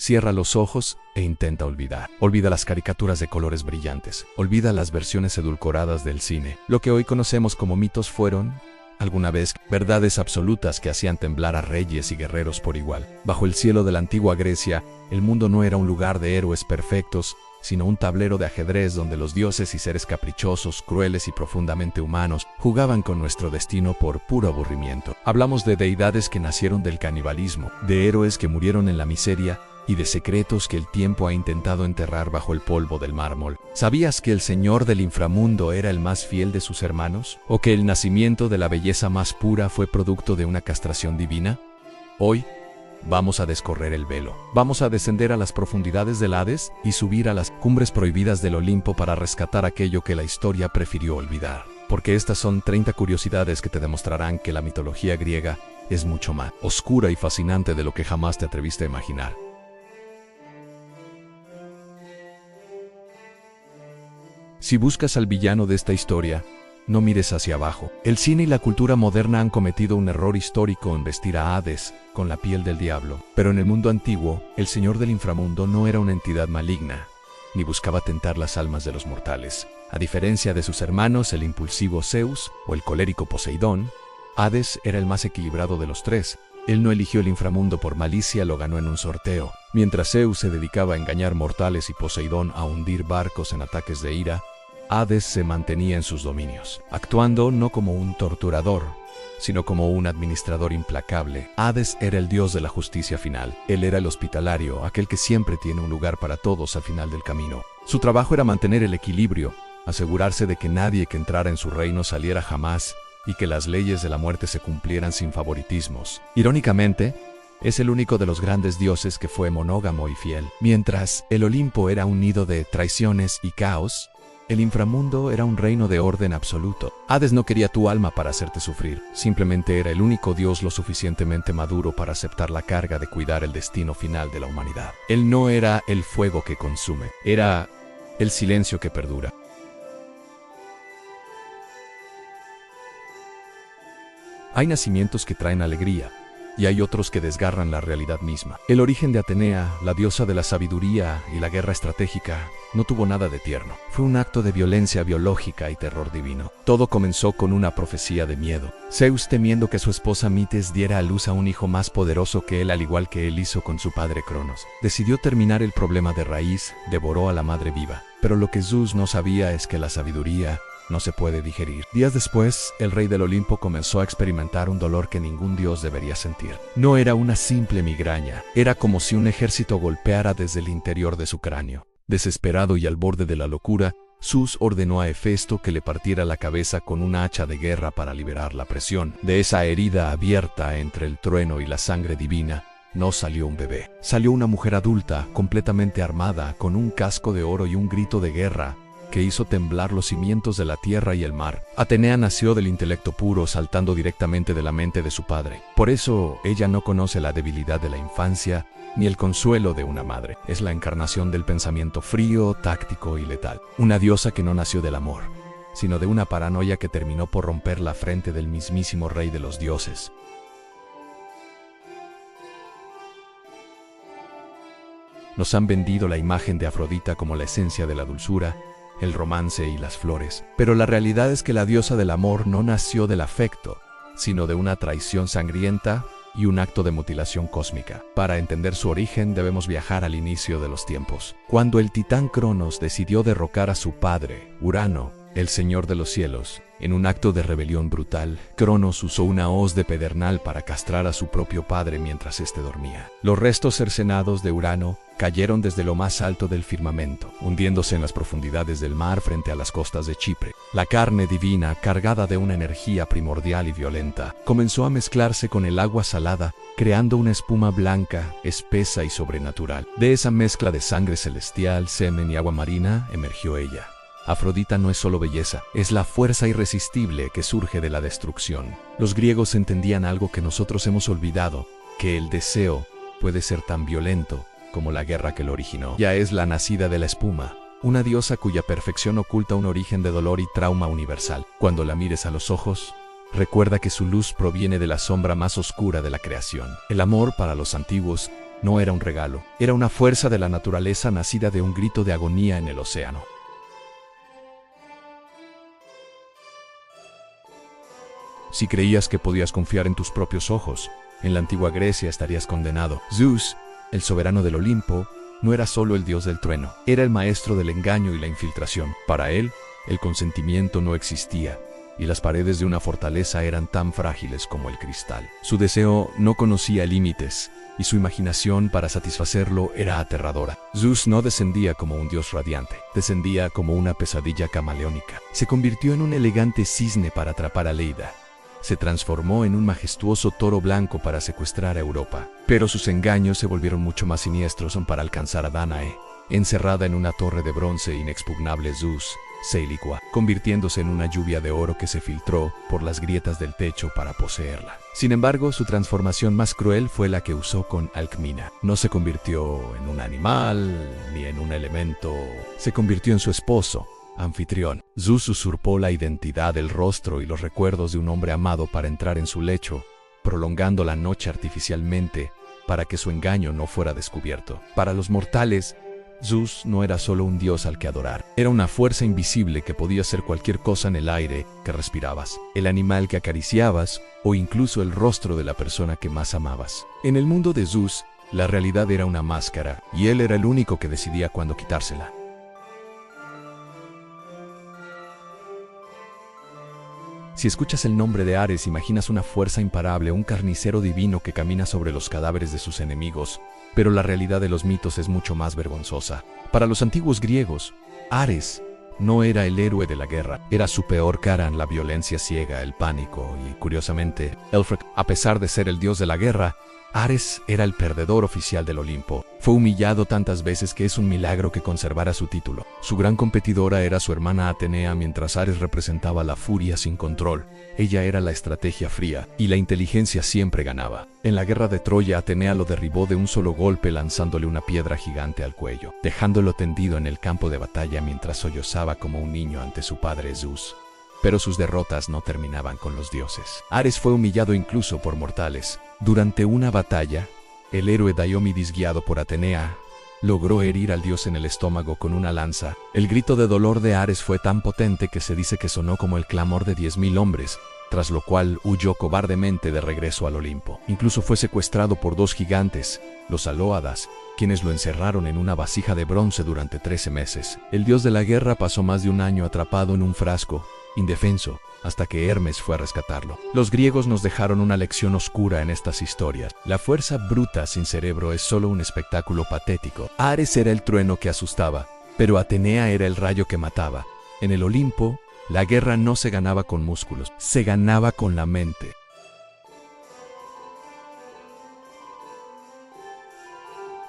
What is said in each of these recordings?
Cierra los ojos e intenta olvidar. Olvida las caricaturas de colores brillantes. Olvida las versiones edulcoradas del cine. Lo que hoy conocemos como mitos fueron, alguna vez, verdades absolutas que hacían temblar a reyes y guerreros por igual. Bajo el cielo de la antigua Grecia, el mundo no era un lugar de héroes perfectos, sino un tablero de ajedrez donde los dioses y seres caprichosos, crueles y profundamente humanos jugaban con nuestro destino por puro aburrimiento. Hablamos de deidades que nacieron del canibalismo, de héroes que murieron en la miseria y de secretos que el tiempo ha intentado enterrar bajo el polvo del mármol. ¿Sabías que el señor del inframundo era el más fiel de sus hermanos? ¿O que el nacimiento de la belleza más pura fue producto de una castración divina? Hoy, vamos a descorrer el velo. Vamos a descender a las profundidades del Hades y subir a las cumbres prohibidas del Olimpo para rescatar aquello que la historia prefirió olvidar. Porque estas son 30 curiosidades que te demostrarán que la mitología griega es mucho más oscura y fascinante de lo que jamás te atreviste a imaginar. Si buscas al villano de esta historia, no mires hacia abajo. El cine y la cultura moderna han cometido un error histórico en vestir a Hades con la piel del diablo. Pero en el mundo antiguo, el señor del inframundo no era una entidad maligna, ni buscaba tentar las almas de los mortales. A diferencia de sus hermanos, el impulsivo Zeus o el colérico Poseidón, Hades era el más equilibrado de los tres. Él no eligió el inframundo por malicia, lo ganó en un sorteo. Mientras Zeus se dedicaba a engañar mortales y Poseidón a hundir barcos en ataques de ira, Hades se mantenía en sus dominios, actuando no como un torturador, sino como un administrador implacable. Hades era el dios de la justicia final. Él era el hospitalario, aquel que siempre tiene un lugar para todos al final del camino. Su trabajo era mantener el equilibrio, asegurarse de que nadie que entrara en su reino saliera jamás y que las leyes de la muerte se cumplieran sin favoritismos. Irónicamente, es el único de los grandes dioses que fue monógamo y fiel. Mientras el Olimpo era un nido de traiciones y caos, el inframundo era un reino de orden absoluto. Hades no quería tu alma para hacerte sufrir, simplemente era el único dios lo suficientemente maduro para aceptar la carga de cuidar el destino final de la humanidad. Él no era el fuego que consume, era el silencio que perdura. Hay nacimientos que traen alegría, y hay otros que desgarran la realidad misma. El origen de Atenea, la diosa de la sabiduría y la guerra estratégica, no tuvo nada de tierno. Fue un acto de violencia biológica y terror divino. Todo comenzó con una profecía de miedo. Zeus, temiendo que su esposa Mites diera a luz a un hijo más poderoso que él, al igual que él hizo con su padre Cronos, decidió terminar el problema de raíz, devoró a la madre viva. Pero lo que Zeus no sabía es que la sabiduría no se puede digerir. Días después, el rey del Olimpo comenzó a experimentar un dolor que ningún dios debería sentir. No era una simple migraña, era como si un ejército golpeara desde el interior de su cráneo. Desesperado y al borde de la locura, Zeus ordenó a Hefesto que le partiera la cabeza con una hacha de guerra para liberar la presión. De esa herida abierta entre el trueno y la sangre divina, no salió un bebé. Salió una mujer adulta, completamente armada, con un casco de oro y un grito de guerra que hizo temblar los cimientos de la tierra y el mar. Atenea nació del intelecto puro, saltando directamente de la mente de su padre. Por eso, ella no conoce la debilidad de la infancia ni el consuelo de una madre. Es la encarnación del pensamiento frío, táctico y letal. Una diosa que no nació del amor, sino de una paranoia que terminó por romper la frente del mismísimo rey de los dioses. Nos han vendido la imagen de Afrodita como la esencia de la dulzura, el romance y las flores. Pero la realidad es que la diosa del amor no nació del afecto, sino de una traición sangrienta y un acto de mutilación cósmica. Para entender su origen debemos viajar al inicio de los tiempos. Cuando el titán Cronos decidió derrocar a su padre, Urano, el señor de los cielos, en un acto de rebelión brutal, Cronos usó una hoz de pedernal para castrar a su propio padre mientras éste dormía. Los restos cercenados de Urano cayeron desde lo más alto del firmamento, hundiéndose en las profundidades del mar frente a las costas de Chipre. La carne divina, cargada de una energía primordial y violenta, comenzó a mezclarse con el agua salada, creando una espuma blanca, espesa y sobrenatural. De esa mezcla de sangre celestial, semen y agua marina, emergió ella. Afrodita no es solo belleza, es la fuerza irresistible que surge de la destrucción. Los griegos entendían algo que nosotros hemos olvidado, que el deseo puede ser tan violento como la guerra que lo originó. Ya es la nacida de la espuma, una diosa cuya perfección oculta un origen de dolor y trauma universal. Cuando la mires a los ojos, recuerda que su luz proviene de la sombra más oscura de la creación. El amor para los antiguos no era un regalo, era una fuerza de la naturaleza nacida de un grito de agonía en el océano. Si creías que podías confiar en tus propios ojos, en la antigua Grecia estarías condenado. Zeus, el soberano del Olimpo, no era solo el dios del trueno, era el maestro del engaño y la infiltración. Para él, el consentimiento no existía, y las paredes de una fortaleza eran tan frágiles como el cristal. Su deseo no conocía límites, y su imaginación para satisfacerlo era aterradora. Zeus no descendía como un dios radiante, descendía como una pesadilla camaleónica. Se convirtió en un elegante cisne para atrapar a Leida. Se transformó en un majestuoso toro blanco para secuestrar a Europa. Pero sus engaños se volvieron mucho más siniestros para alcanzar a Danae. Encerrada en una torre de bronce inexpugnable, Zeus se licua, convirtiéndose en una lluvia de oro que se filtró por las grietas del techo para poseerla. Sin embargo, su transformación más cruel fue la que usó con Alcmena. No se convirtió en un animal ni en un elemento, se convirtió en su esposo, Anfitrión. Zeus usurpó la identidad, el rostro y los recuerdos de un hombre amado para entrar en su lecho, prolongando la noche artificialmente para que su engaño no fuera descubierto. Para los mortales, Zeus no era solo un dios al que adorar, era una fuerza invisible que podía ser cualquier cosa en el aire que respirabas, el animal que acariciabas o incluso el rostro de la persona que más amabas. En el mundo de Zeus, la realidad era una máscara y él era el único que decidía cuándo quitársela. Si escuchas el nombre de Ares, imaginas una fuerza imparable, un carnicero divino que camina sobre los cadáveres de sus enemigos, pero la realidad de los mitos es mucho más vergonzosa. Para los antiguos griegos, Ares no era el héroe de la guerra, era su peor cara, la violencia ciega, el pánico y, curiosamente, Elfric, a pesar de ser el dios de la guerra, Ares era el perdedor oficial del Olimpo. Fue humillado tantas veces que es un milagro que conservara su título. Su gran competidora era su hermana Atenea, mientras Ares representaba la furia sin control. Ella era la estrategia fría, y la inteligencia siempre ganaba. En la guerra de Troya, Atenea lo derribó de un solo golpe lanzándole una piedra gigante al cuello, dejándolo tendido en el campo de batalla mientras sollozaba como un niño ante su padre Zeus. Pero sus derrotas no terminaban con los dioses. Ares fue humillado incluso por mortales. Durante una batalla, el héroe Diomedes, guiado por Atenea, logró herir al dios en el estómago con una lanza. El grito de dolor de Ares fue tan potente que se dice que sonó como el clamor de 10.000 hombres, tras lo cual huyó cobardemente de regreso al Olimpo. Incluso fue secuestrado por 2 gigantes, los Alóadas, quienes lo encerraron en una vasija de bronce durante 13 meses. El dios de la guerra pasó más de un año atrapado en un frasco, indefenso, hasta que Hermes fue a rescatarlo. Los griegos nos dejaron una lección oscura en estas historias. La fuerza bruta sin cerebro es solo un espectáculo patético. Ares era el trueno que asustaba, pero Atenea era el rayo que mataba. En el Olimpo, la guerra no se ganaba con músculos, se ganaba con la mente.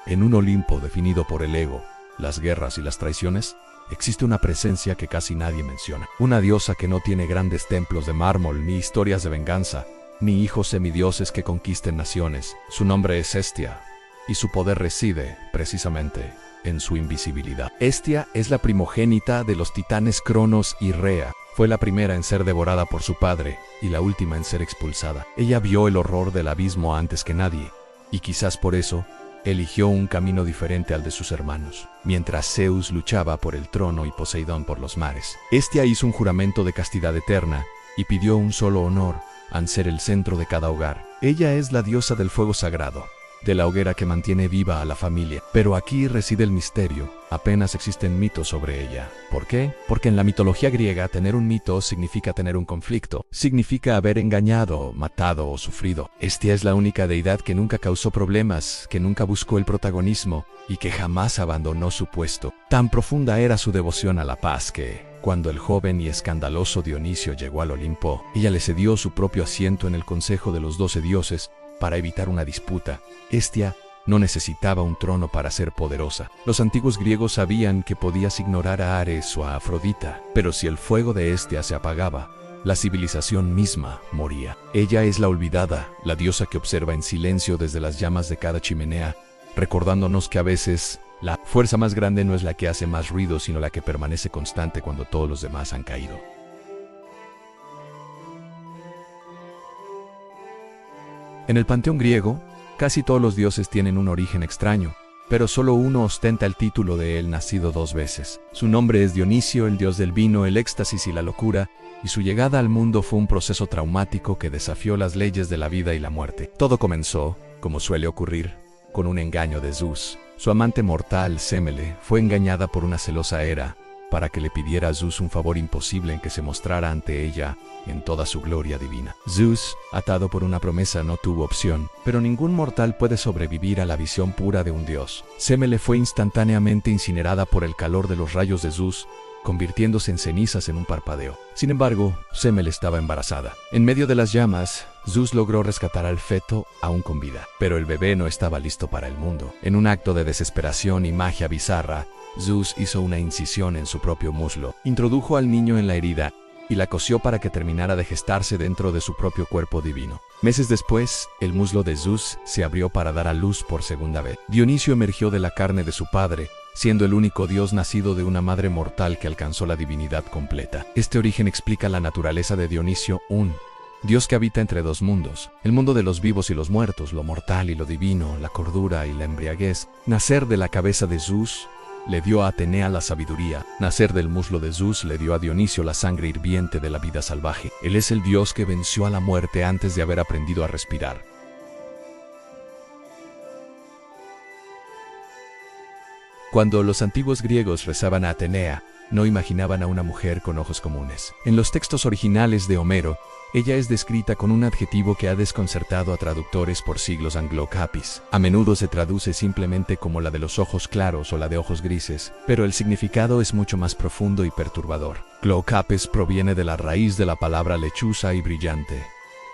En un Olimpo definido por el ego, las guerras y las traiciones, existe una presencia que casi nadie menciona. Una diosa que no tiene grandes templos de mármol, ni historias de venganza, ni hijos semidioses que conquisten naciones. Su nombre es Hestia, y su poder reside, precisamente, en su invisibilidad. Hestia es la primogénita de los titanes Cronos y Rea. Fue la primera en ser devorada por su padre, y la última en ser expulsada. Ella vio el horror del abismo antes que nadie, y quizás por eso, eligió un camino diferente al de sus hermanos. Mientras Zeus luchaba por el trono y Poseidón por los mares, Hestia hizo un juramento de castidad eterna y pidió un solo honor, al ser el centro de cada hogar. Ella es la diosa del fuego sagrado, de la hoguera que mantiene viva a la familia. Pero aquí reside el misterio. Apenas existen mitos sobre ella. ¿Por qué? Porque en la mitología griega, tener un mito significa tener un conflicto. Significa haber engañado, matado o sufrido. Hestia es la única deidad que nunca causó problemas, que nunca buscó el protagonismo y que jamás abandonó su puesto. Tan profunda era su devoción a la paz que, cuando el joven y escandaloso Dionisio llegó al Olimpo, ella le cedió su propio asiento en el consejo de los 12 dioses para evitar una disputa. Hestia no necesitaba un trono para ser poderosa. Los antiguos griegos sabían que podías ignorar a Ares o a Afrodita, pero si el fuego de Hestia se apagaba, la civilización misma moría. Ella es la olvidada, la diosa que observa en silencio desde las llamas de cada chimenea, recordándonos que a veces la fuerza más grande no es la que hace más ruido, sino la que permanece constante cuando todos los demás han caído. En el panteón griego, Casi todos los dioses tienen un origen extraño, pero solo uno ostenta el título de él nacido 2 veces. Su nombre es Dionisio, el dios del vino, el éxtasis y la locura, y su llegada al mundo fue un proceso traumático que desafió las leyes de la vida y la muerte. Todo comenzó, como suele ocurrir, con un engaño de Zeus. Su amante mortal, Semele, fue engañada por una celosa Hera, para que le pidiera a Zeus un favor imposible en que se mostrara ante ella en toda su gloria divina. Zeus, atado por una promesa, no tuvo opción, pero ningún mortal puede sobrevivir a la visión pura de un dios. Semele fue instantáneamente incinerada por el calor de los rayos de Zeus, convirtiéndose en cenizas en un parpadeo. Sin embargo, Semele estaba embarazada. En medio de las llamas, Zeus logró rescatar al feto aún con vida, pero el bebé no estaba listo para el mundo. En un acto de desesperación y magia bizarra, Zeus hizo una incisión en su propio muslo, introdujo al niño en la herida y la cosió para que terminara de gestarse dentro de su propio cuerpo divino. Meses después, el muslo de Zeus se abrió para dar a luz por segunda vez. Dionisio emergió de la carne de su padre, siendo el único dios nacido de una madre mortal que alcanzó la divinidad completa. Este origen explica la naturaleza de Dionisio, un dios que habita entre 2 mundos, el mundo de los vivos y los muertos, lo mortal y lo divino, la cordura y la embriaguez. Nacer de la cabeza de Zeus le dio a Atenea la sabiduría. Nacer del muslo de Zeus le dio a Dionisio la sangre hirviente de la vida salvaje. Él es el dios que venció a la muerte antes de haber aprendido a respirar. Cuando los antiguos griegos rezaban a Atenea, no imaginaban a una mujer con ojos comunes. En los textos originales de Homero, ella es descrita con un adjetivo que ha desconcertado a traductores por siglos: anglocapis. A menudo se traduce simplemente como la de los ojos claros o la de ojos grises, pero el significado es mucho más profundo y perturbador. Glaucapes proviene de la raíz de la palabra lechuza y brillante.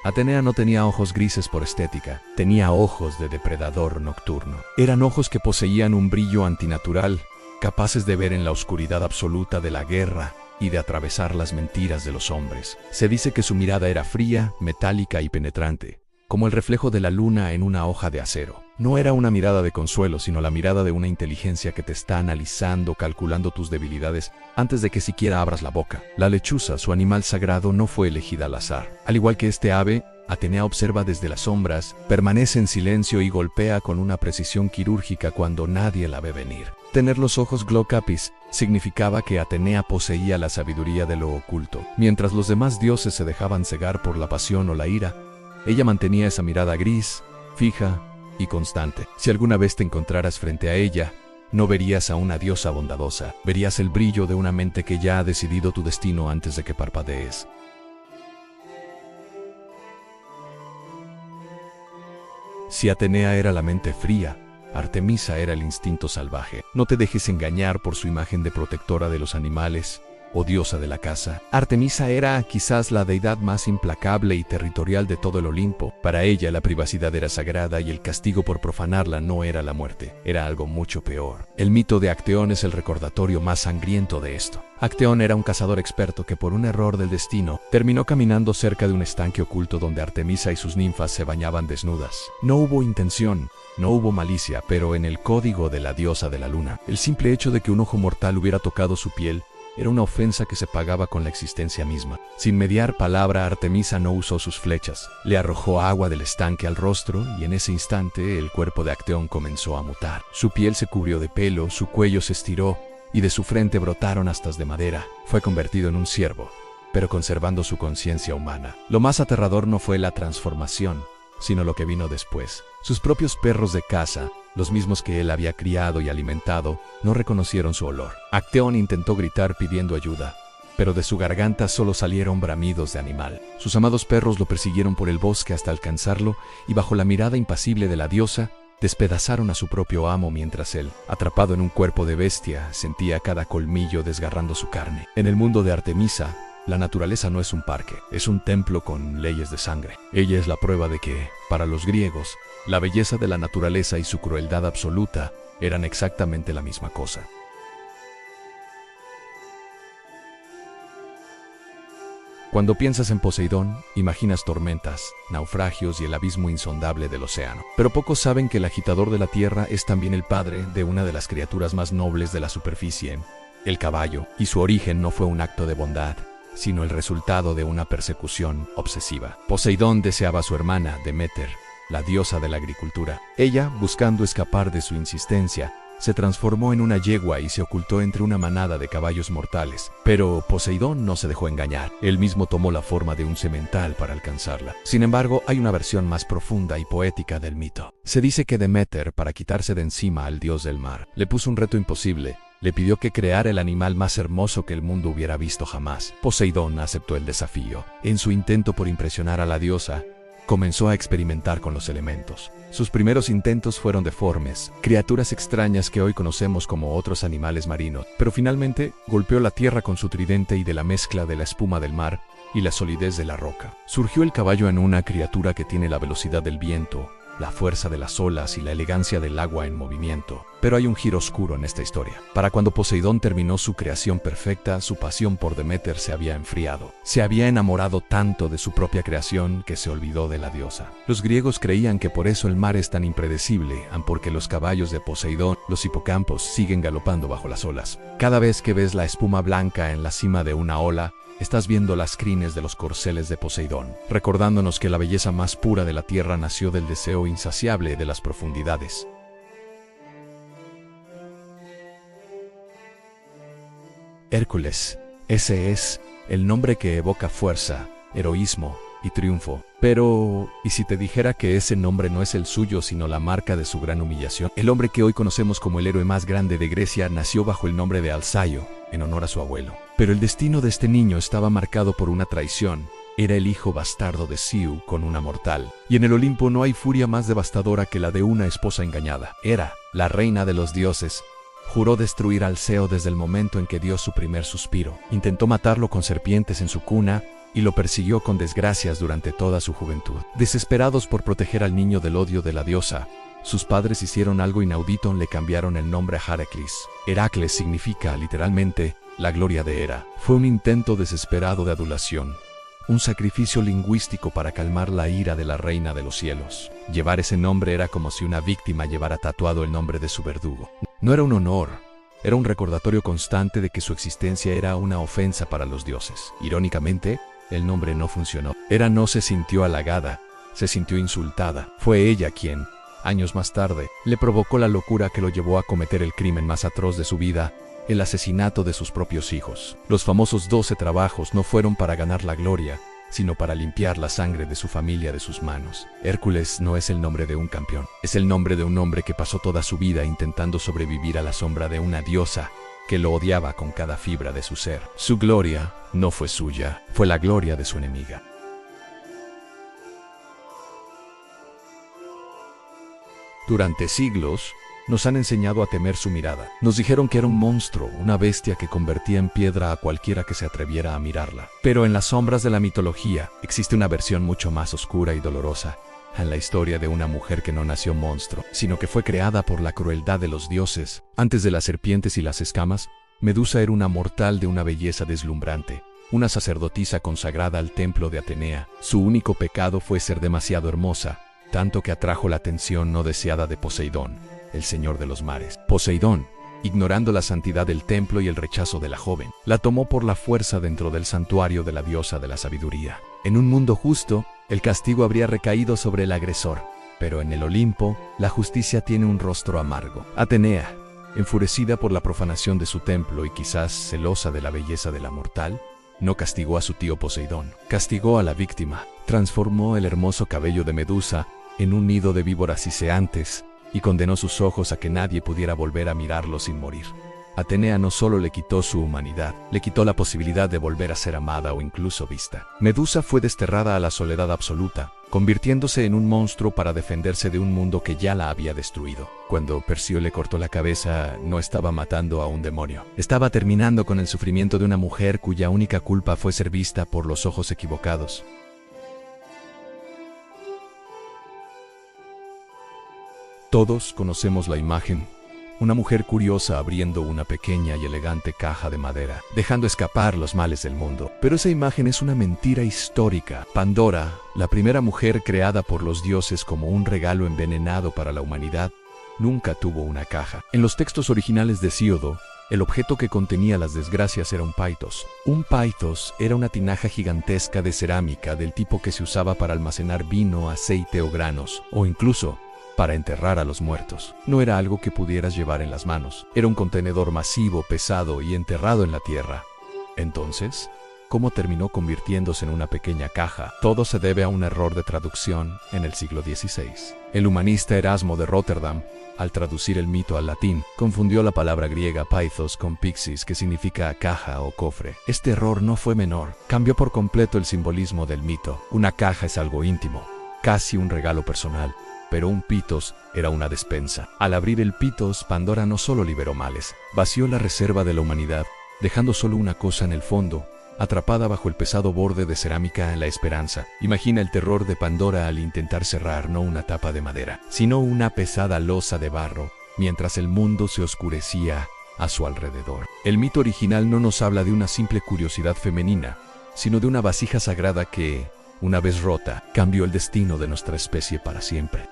Atenea no tenía ojos grises por estética, tenía ojos de depredador nocturno. Eran ojos que poseían un brillo antinatural, capaces de ver en la oscuridad absoluta de la guerra y de atravesar las mentiras de los hombres. Se dice que su mirada era fría, metálica y penetrante, como el reflejo de la luna en una hoja de acero. No era una mirada de consuelo, sino la mirada de una inteligencia que te está analizando, calculando tus debilidades antes de que siquiera abras la boca. La lechuza, su animal sagrado, no fue elegida al azar. Al igual que este ave, Atenea observa desde las sombras, permanece en silencio y golpea con una precisión quirúrgica cuando nadie la ve venir. Tener los ojos glaucapis significaba que Atenea poseía la sabiduría de lo oculto. Mientras los demás dioses se dejaban cegar por la pasión o la ira, ella mantenía esa mirada gris, fija y constante. Si alguna vez te encontraras frente a ella, no verías a una diosa bondadosa, verías el brillo de una mente que ya ha decidido tu destino antes de que parpadees. Si Atenea era la mente fría, Artemisa era el instinto salvaje. No te dejes engañar por su imagen de protectora de los animales o diosa de la caza. Artemisa era quizás la deidad más implacable y territorial de todo el Olimpo. Para ella la privacidad era sagrada y el castigo por profanarla no era la muerte, era algo mucho peor. El mito de Acteón es el recordatorio más sangriento de esto. Acteón era un cazador experto que por un error del destino terminó caminando cerca de un estanque oculto donde Artemisa y sus ninfas se bañaban desnudas. No hubo intención, no hubo malicia, pero en el código de la diosa de la luna, el simple hecho de que un ojo mortal hubiera tocado su piel era una ofensa que se pagaba con la existencia misma. Sin mediar palabra, Artemisa no usó sus flechas. Le arrojó agua del estanque al rostro y en ese instante el cuerpo de Acteón comenzó a mutar. Su piel se cubrió de pelo, su cuello se estiró y de su frente brotaron astas de madera. Fue convertido en un ciervo, pero conservando su conciencia humana. Lo más aterrador no fue la transformación, sino lo que vino después. Sus propios perros de caza, los mismos que él había criado y alimentado, no reconocieron su olor. Acteón intentó gritar pidiendo ayuda, pero de su garganta solo salieron bramidos de animal. Sus amados perros lo persiguieron por el bosque hasta alcanzarlo y bajo la mirada impasible de la diosa, despedazaron a su propio amo mientras él, atrapado en un cuerpo de bestia, sentía cada colmillo desgarrando su carne. En el mundo de Artemisa, la naturaleza no es un parque, es un templo con leyes de sangre. Ella es la prueba de que, para los griegos, la belleza de la naturaleza y su crueldad absoluta eran exactamente la misma cosa. Cuando piensas en Poseidón, imaginas tormentas, naufragios y el abismo insondable del océano. Pero pocos saben que el agitador de la tierra es también el padre de una de las criaturas más nobles de la superficie, el caballo, y su origen no fue un acto de bondad, sino el resultado de una persecución obsesiva. Poseidón deseaba a su hermana, Deméter, la diosa de la agricultura. Ella, buscando escapar de su insistencia, se transformó en una yegua y se ocultó entre una manada de caballos mortales. Pero Poseidón no se dejó engañar. Él mismo tomó la forma de un semental para alcanzarla. Sin embargo, hay una versión más profunda y poética del mito. Se dice que Deméter, para quitarse de encima al dios del mar, le puso un reto imposible. Le pidió que creara el animal más hermoso que el mundo hubiera visto jamás. Poseidón aceptó el desafío. En su intento por impresionar a la diosa, comenzó a experimentar con los elementos. Sus primeros intentos fueron deformes, criaturas extrañas que hoy conocemos como otros animales marinos, pero finalmente golpeó la tierra con su tridente y de la mezcla de la espuma del mar y la solidez de la roca surgió el caballo en una criatura que tiene la velocidad del viento, la fuerza de las olas y la elegancia del agua en movimiento. Pero hay un giro oscuro en esta historia. Para cuando Poseidón terminó su creación perfecta, su pasión por Deméter se había enfriado. Se había enamorado tanto de su propia creación que se olvidó de la diosa. Los griegos creían que por eso el mar es tan impredecible, porque los caballos de Poseidón, los hipocampos, siguen galopando bajo las olas. Cada vez que ves la espuma blanca en la cima de una ola, estás viendo las crines de los corceles de Poseidón, recordándonos que la belleza más pura de la tierra nació del deseo insaciable de las profundidades. Hércules. Ese es el nombre que evoca fuerza, heroísmo y triunfo. Pero, ¿y si te dijera que ese nombre no es el suyo, sino la marca de su gran humillación? El hombre que hoy conocemos como el héroe más grande de Grecia nació bajo el nombre de Alsaio, en honor a su abuelo. Pero el destino de este niño estaba marcado por una traición. Era el hijo bastardo de Siu con una mortal. Y en el Olimpo no hay furia más devastadora que la de una esposa engañada. Era la reina de los dioses. Juró destruir a Alceo desde el momento en que dio su primer suspiro. Intentó matarlo con serpientes en su cuna y lo persiguió con desgracias durante toda su juventud. Desesperados por proteger al niño del odio de la diosa, sus padres hicieron algo inaudito, le cambiaron el nombre a Heracles. Heracles significa, literalmente, la gloria de Hera. Fue un intento desesperado de adulación, un sacrificio lingüístico para calmar la ira de la reina de los cielos. Llevar ese nombre era como si una víctima llevara tatuado el nombre de su verdugo. No era un honor, era un recordatorio constante de que su existencia era una ofensa para los dioses. Irónicamente, el nombre no funcionó. Hera no se sintió halagada, se sintió insultada. Fue ella quien, años más tarde, le provocó la locura que lo llevó a cometer el crimen más atroz de su vida, el asesinato de sus propios hijos. Los famosos 12 trabajos no fueron para ganar la gloria, sino para limpiar la sangre de su familia de sus manos. Hércules no es el nombre de un campeón, es el nombre de un hombre que pasó toda su vida intentando sobrevivir a la sombra de una diosa que lo odiaba con cada fibra de su ser. Su gloria no fue suya, fue la gloria de su enemiga. Durante siglos, nos han enseñado a temer su mirada. Nos dijeron que era un monstruo, una bestia que convertía en piedra a cualquiera que se atreviera a mirarla. Pero en las sombras de la mitología existe una versión mucho más oscura y dolorosa, en la historia de una mujer que no nació monstruo, sino que fue creada por la crueldad de los dioses. Antes de las serpientes y las escamas, Medusa era una mortal de una belleza deslumbrante, una sacerdotisa consagrada al templo de Atenea. Su único pecado fue ser demasiado hermosa, tanto que atrajo la atención no deseada de Poseidón, el señor de los mares. Poseidón, ignorando la santidad del templo y el rechazo de la joven, la tomó por la fuerza dentro del santuario de la diosa de la sabiduría. En un mundo justo, el castigo habría recaído sobre el agresor, pero en el Olimpo, la justicia tiene un rostro amargo. Atenea, enfurecida por la profanación de su templo y quizás celosa de la belleza de la mortal, no castigó a su tío Poseidón, castigó a la víctima, transformó el hermoso cabello de Medusa en un nido de víboras siseantes y condenó sus ojos a que nadie pudiera volver a mirarlo sin morir. Atenea no solo le quitó su humanidad, le quitó la posibilidad de volver a ser amada o incluso vista. Medusa fue desterrada a la soledad absoluta, convirtiéndose en un monstruo para defenderse de un mundo que ya la había destruido. Cuando Perseo le cortó la cabeza, no estaba matando a un demonio. Estaba terminando con el sufrimiento de una mujer cuya única culpa fue ser vista por los ojos equivocados. Todos conocemos la imagen. Una mujer curiosa abriendo una pequeña y elegante caja de madera, dejando escapar los males del mundo. Pero esa imagen es una mentira histórica. Pandora, la primera mujer creada por los dioses como un regalo envenenado para la humanidad, nunca tuvo una caja. En los textos originales de Hesíodo, El objeto que contenía las desgracias era un paitos. Un paitos era una tinaja gigantesca de cerámica del tipo que se usaba para almacenar vino, aceite o granos, o incluso para enterrar a los muertos. No era algo que pudieras llevar en las manos. Era un contenedor masivo, pesado y enterrado en la tierra. Entonces, ¿cómo terminó convirtiéndose en una pequeña caja? Todo se debe a un error de traducción en el siglo XVI. El humanista Erasmo de Rotterdam, al traducir el mito al latín, confundió la palabra griega paithos con pixis, que significa caja o cofre. Este error no fue menor, cambió por completo el simbolismo del mito. Una caja es algo íntimo, casi un regalo personal, pero un pitos era una despensa. Al abrir el pitos, Pandora no solo liberó males, vació la reserva de la humanidad, dejando solo una cosa en el fondo, atrapada bajo el pesado borde de cerámica en la esperanza. Imagina el terror de Pandora al intentar cerrar no una tapa de madera, sino una pesada losa de barro, mientras el mundo se oscurecía a su alrededor. El mito original no nos habla de una simple curiosidad femenina, sino de una vasija sagrada que, una vez rota, cambió el destino de nuestra especie para siempre.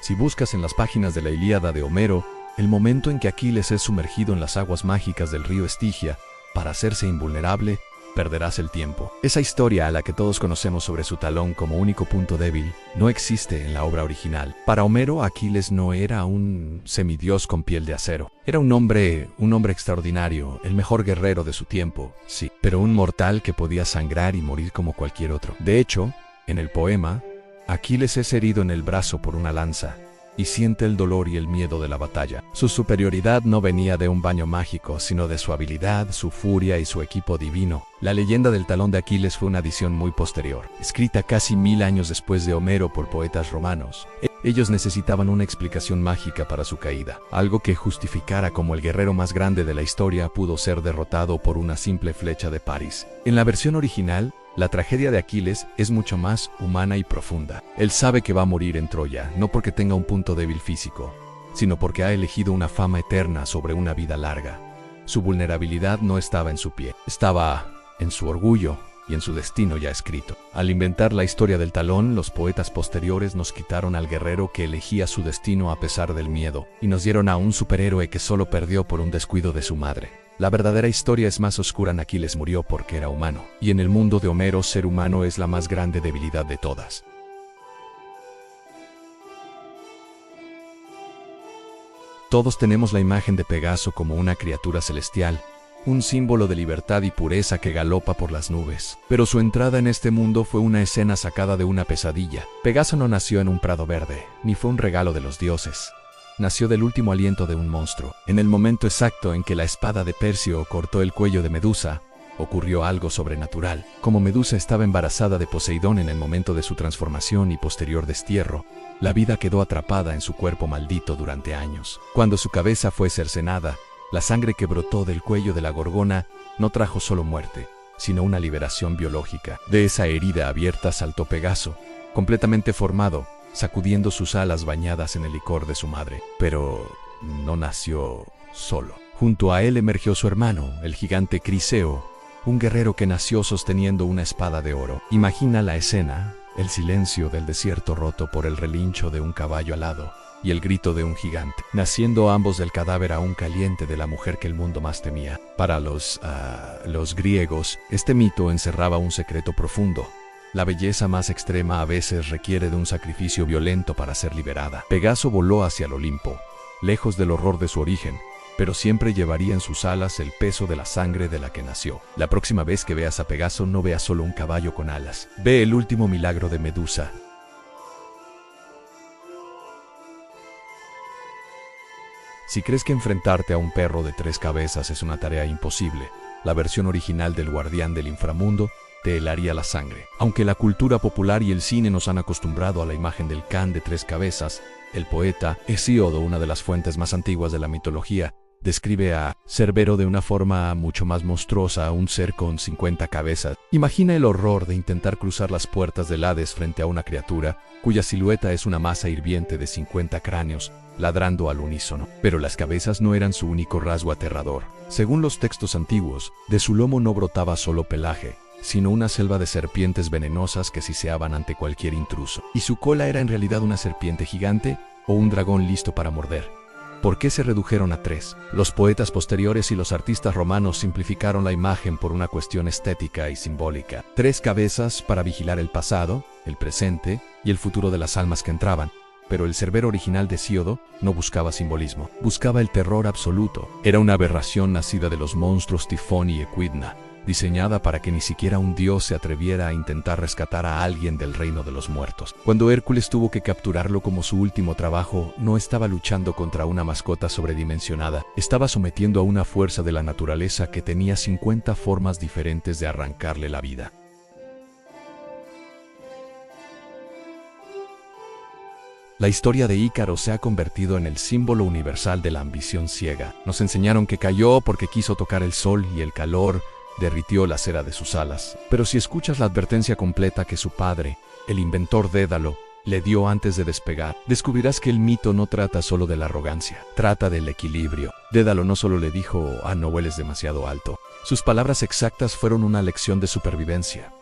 Si buscas en las páginas de la Ilíada de Homero, el momento en que Aquiles es sumergido en las aguas mágicas del río Estigia para hacerse invulnerable, perderás el tiempo. Esa historia a la que todos conocemos sobre su talón como único punto débil no existe en la obra original. Para Homero, Aquiles no era un semidios con piel de acero. Era un hombre extraordinario, el mejor guerrero de su tiempo, sí, pero un mortal que podía sangrar y morir como cualquier otro. De hecho, en el poema, Aquiles es herido en el brazo por una lanza y siente el dolor y el miedo de la batalla. Su superioridad no venía de un baño mágico, sino de su habilidad, su furia y su equipo divino. La leyenda del talón de Aquiles fue una adición muy posterior, escrita casi 1000 años después de Homero por poetas romanos. Ellos necesitaban una explicación mágica para su caída, algo que justificara cómo el guerrero más grande de la historia pudo ser derrotado por una simple flecha de París. En la versión original, la tragedia de Aquiles es mucho más humana y profunda. Él sabe que va a morir en Troya, no porque tenga un punto débil físico, sino porque ha elegido una fama eterna sobre una vida larga. Su vulnerabilidad no estaba en su pie, estaba en su orgullo y en su destino ya escrito. Al inventar la historia del talón, los poetas posteriores nos quitaron al guerrero que elegía su destino a pesar del miedo, y nos dieron a un superhéroe que solo perdió por un descuido de su madre. La verdadera historia es más oscura. Aquiles murió porque era humano, y en el mundo de Homero ser humano es la más grande debilidad de todas. Todos tenemos la imagen de Pegaso como una criatura celestial, un símbolo de libertad y pureza que galopa por las nubes. Pero su entrada en este mundo fue una escena sacada de una pesadilla. Pegaso no nació en un prado verde, ni fue un regalo de los dioses. Nació del último aliento de un monstruo. En el momento exacto en que la espada de Perseo cortó el cuello de Medusa, ocurrió algo sobrenatural. Como Medusa estaba embarazada de Poseidón en el momento de su transformación y posterior destierro, la vida quedó atrapada en su cuerpo maldito durante años. Cuando su cabeza fue cercenada, la sangre que brotó del cuello de la gorgona no trajo solo muerte, sino una liberación biológica. De esa herida abierta saltó Pegaso, completamente formado, sacudiendo sus alas bañadas en el licor de su madre. Pero no nació solo. Junto a él emergió su hermano, el gigante Criseo, un guerrero que nació sosteniendo una espada de oro. Imagina la escena, el silencio del desierto roto por el relincho de un caballo alado y el grito de un gigante, naciendo ambos del cadáver aún caliente de la mujer que el mundo más temía. Para los griegos, este mito encerraba un secreto profundo. La belleza más extrema a veces requiere de un sacrificio violento para ser liberada. Pegaso voló hacia el Olimpo, lejos del horror de su origen, pero siempre llevaría en sus alas el peso de la sangre de la que nació. La próxima vez que veas a Pegaso, no veas solo un caballo con alas. Ve el último milagro de Medusa. Si crees que enfrentarte a un perro de 3 cabezas es una tarea imposible, la versión original del Guardián del Inframundo te helaría la sangre. Aunque la cultura popular y el cine nos han acostumbrado a la imagen del can de 3 cabezas, el poeta Hesíodo, una de las fuentes más antiguas de la mitología, describe a Cerbero de una forma mucho más monstruosa, un ser con 50 cabezas. Imagina el horror de intentar cruzar las puertas del Hades frente a una criatura cuya silueta es una masa hirviente de 50 cráneos, ladrando al unísono. Pero las cabezas no eran su único rasgo aterrador. Según los textos antiguos, de su lomo no brotaba solo pelaje, sino una selva de serpientes venenosas que siseaban ante cualquier intruso. Y su cola era en realidad una serpiente gigante o un dragón listo para morder. ¿Por qué se redujeron a 3? Los poetas posteriores y los artistas romanos simplificaron la imagen por una cuestión estética y simbólica. 3 cabezas para vigilar el pasado, el presente y el futuro de las almas que entraban. Pero el Cerbero original de Hesíodo no buscaba simbolismo, buscaba el terror absoluto. Era una aberración nacida de los monstruos Tifón y Equidna, diseñada para que ni siquiera un dios se atreviera a intentar rescatar a alguien del reino de los muertos. Cuando Hércules tuvo que capturarlo como su último trabajo, no estaba luchando contra una mascota sobredimensionada, estaba sometiendo a una fuerza de la naturaleza que tenía 50 formas diferentes de arrancarle la vida. La historia de Ícaro se ha convertido en el símbolo universal de la ambición ciega. Nos enseñaron que cayó porque quiso tocar el sol y el calor derritió la cera de sus alas. Pero si escuchas la advertencia completa que su padre, el inventor Dédalo, le dio antes de despegar, descubrirás que el mito no trata solo de la arrogancia, trata del equilibrio. Dédalo no solo le dijo, no vueles demasiado alto. Sus palabras exactas fueron una lección de supervivencia.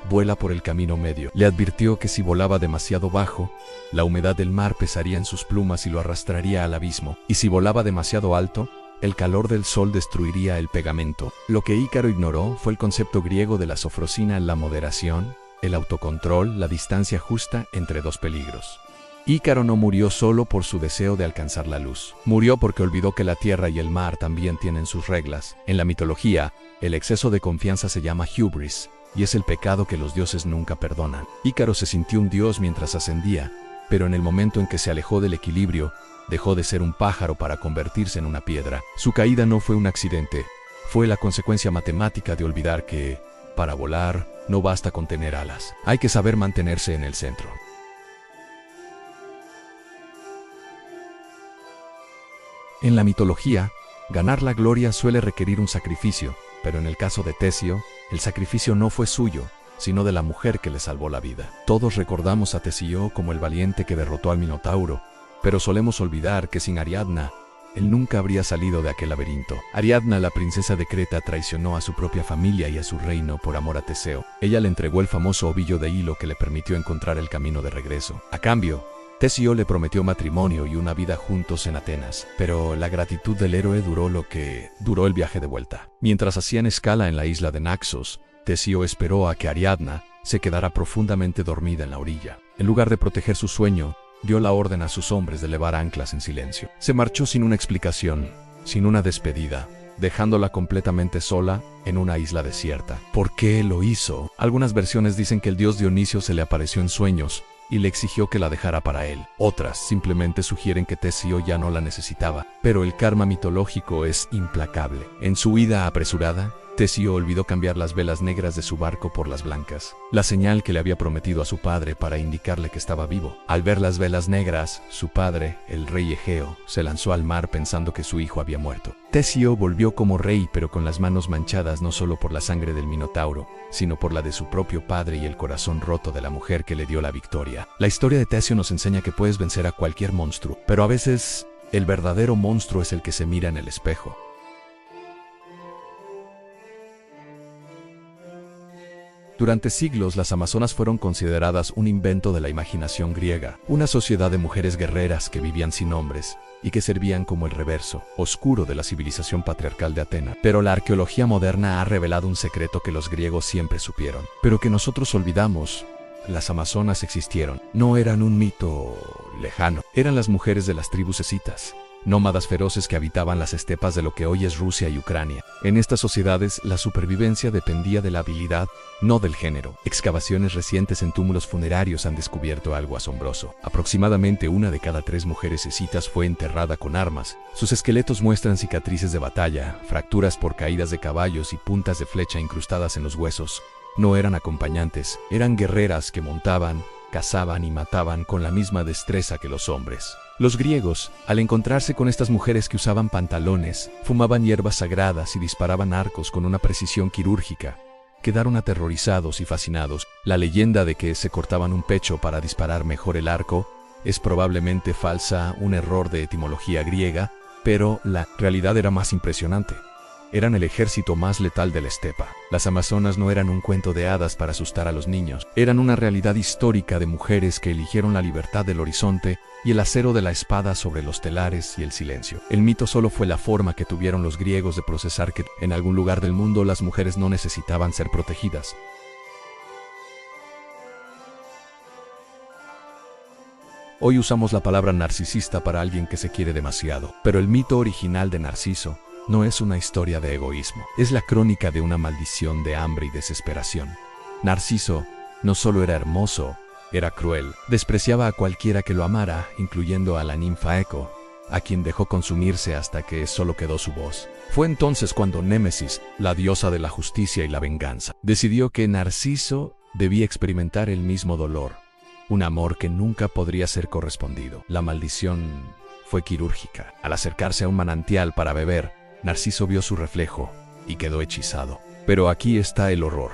Vuela por el camino medio. Le advirtió que si volaba demasiado bajo, la humedad del mar pesaría en sus plumas y lo arrastraría al abismo. Y si volaba demasiado alto, el calor del sol destruiría el pegamento. Lo que Ícaro ignoró fue el concepto griego de la sofrosina, la moderación, el autocontrol, la distancia justa entre 2 peligros. Ícaro no murió solo por su deseo de alcanzar la luz. Murió porque olvidó que la tierra y el mar también tienen sus reglas. En la mitología, el exceso de confianza se llama hubris, y es el pecado que los dioses nunca perdonan. Ícaro se sintió un dios mientras ascendía, pero en el momento en que se alejó del equilibrio, dejó de ser un pájaro para convertirse en una piedra. Su caída no fue un accidente, fue la consecuencia matemática de olvidar que, para volar, no basta con tener alas. Hay que saber mantenerse en el centro. En la mitología, ganar la gloria suele requerir un sacrificio, pero en el caso de Teseo, el sacrificio no fue suyo, sino de la mujer que le salvó la vida. Todos recordamos a Teseo como el valiente que derrotó al Minotauro, pero solemos olvidar que sin Ariadna, él nunca habría salido de aquel laberinto. Ariadna, la princesa de Creta, traicionó a su propia familia y a su reino por amor a Teseo. Ella le entregó el famoso ovillo de hilo que le permitió encontrar el camino de regreso. A cambio, Teseo le prometió matrimonio y una vida juntos en Atenas, pero la gratitud del héroe duró lo que duró el viaje de vuelta. Mientras hacían escala en la isla de Naxos, Teseo esperó a que Ariadna se quedara profundamente dormida en la orilla. En lugar de proteger su sueño, dio la orden a sus hombres de levar anclas en silencio. Se marchó sin una explicación, sin una despedida, dejándola completamente sola en una isla desierta. ¿Por qué lo hizo? Algunas versiones dicen que el dios Dionisio se le apareció en sueños y le exigió que la dejara para él. Otras simplemente sugieren que Teseo ya no la necesitaba, pero el karma mitológico es implacable. En su huida apresurada, Teseo olvidó cambiar las velas negras de su barco por las blancas, la señal que le había prometido a su padre para indicarle que estaba vivo. Al ver las velas negras, su padre, el rey Egeo, se lanzó al mar pensando que su hijo había muerto. Teseo volvió como rey, pero con las manos manchadas no solo por la sangre del Minotauro, sino por la de su propio padre y el corazón roto de la mujer que le dio la victoria. La historia de Teseo nos enseña que puedes vencer a cualquier monstruo, pero a veces el verdadero monstruo es el que se mira en el espejo. Durante siglos, las amazonas fueron consideradas un invento de la imaginación griega, una sociedad de mujeres guerreras que vivían sin hombres y que servían como el reverso oscuro de la civilización patriarcal de Atenas. Pero la arqueología moderna ha revelado un secreto que los griegos siempre supieron, pero que nosotros olvidamos. Las amazonas existieron, no eran un mito lejano, eran las mujeres de las tribus escitas, nómadas feroces que habitaban las estepas de lo que hoy es Rusia y Ucrania. En estas sociedades, la supervivencia dependía de la habilidad, no del género. Excavaciones recientes en túmulos funerarios han descubierto algo asombroso. Aproximadamente 1 de cada 3 mujeres escitas fue enterrada con armas. Sus esqueletos muestran cicatrices de batalla, fracturas por caídas de caballos y puntas de flecha incrustadas en los huesos. No eran acompañantes, eran guerreras que montaban, cazaban y mataban con la misma destreza que los hombres. Los griegos, al encontrarse con estas mujeres que usaban pantalones, fumaban hierbas sagradas y disparaban arcos con una precisión quirúrgica, quedaron aterrorizados y fascinados. La leyenda de que se cortaban un pecho para disparar mejor el arco es probablemente falsa, un error de etimología griega, pero la realidad era más impresionante. Eran el ejército más letal de la estepa. Las amazonas no eran un cuento de hadas para asustar a los niños. Eran una realidad histórica de mujeres que eligieron la libertad del horizonte y el acero de la espada sobre los telares y el silencio. El mito solo fue la forma que tuvieron los griegos de procesar que en algún lugar del mundo las mujeres no necesitaban ser protegidas. Hoy usamos la palabra narcisista para alguien que se quiere demasiado, pero el mito original de Narciso no es una historia de egoísmo, es la crónica de una maldición de hambre y desesperación. Narciso no solo era hermoso, era cruel. Despreciaba a cualquiera que lo amara, incluyendo a la ninfa Eco, a quien dejó consumirse hasta que solo quedó su voz. Fue entonces cuando Némesis, la diosa de la justicia y la venganza, decidió que Narciso debía experimentar el mismo dolor, un amor que nunca podría ser correspondido. La maldición fue quirúrgica. Al acercarse a un manantial para beber, Narciso vio su reflejo y quedó hechizado. Pero aquí está el horror.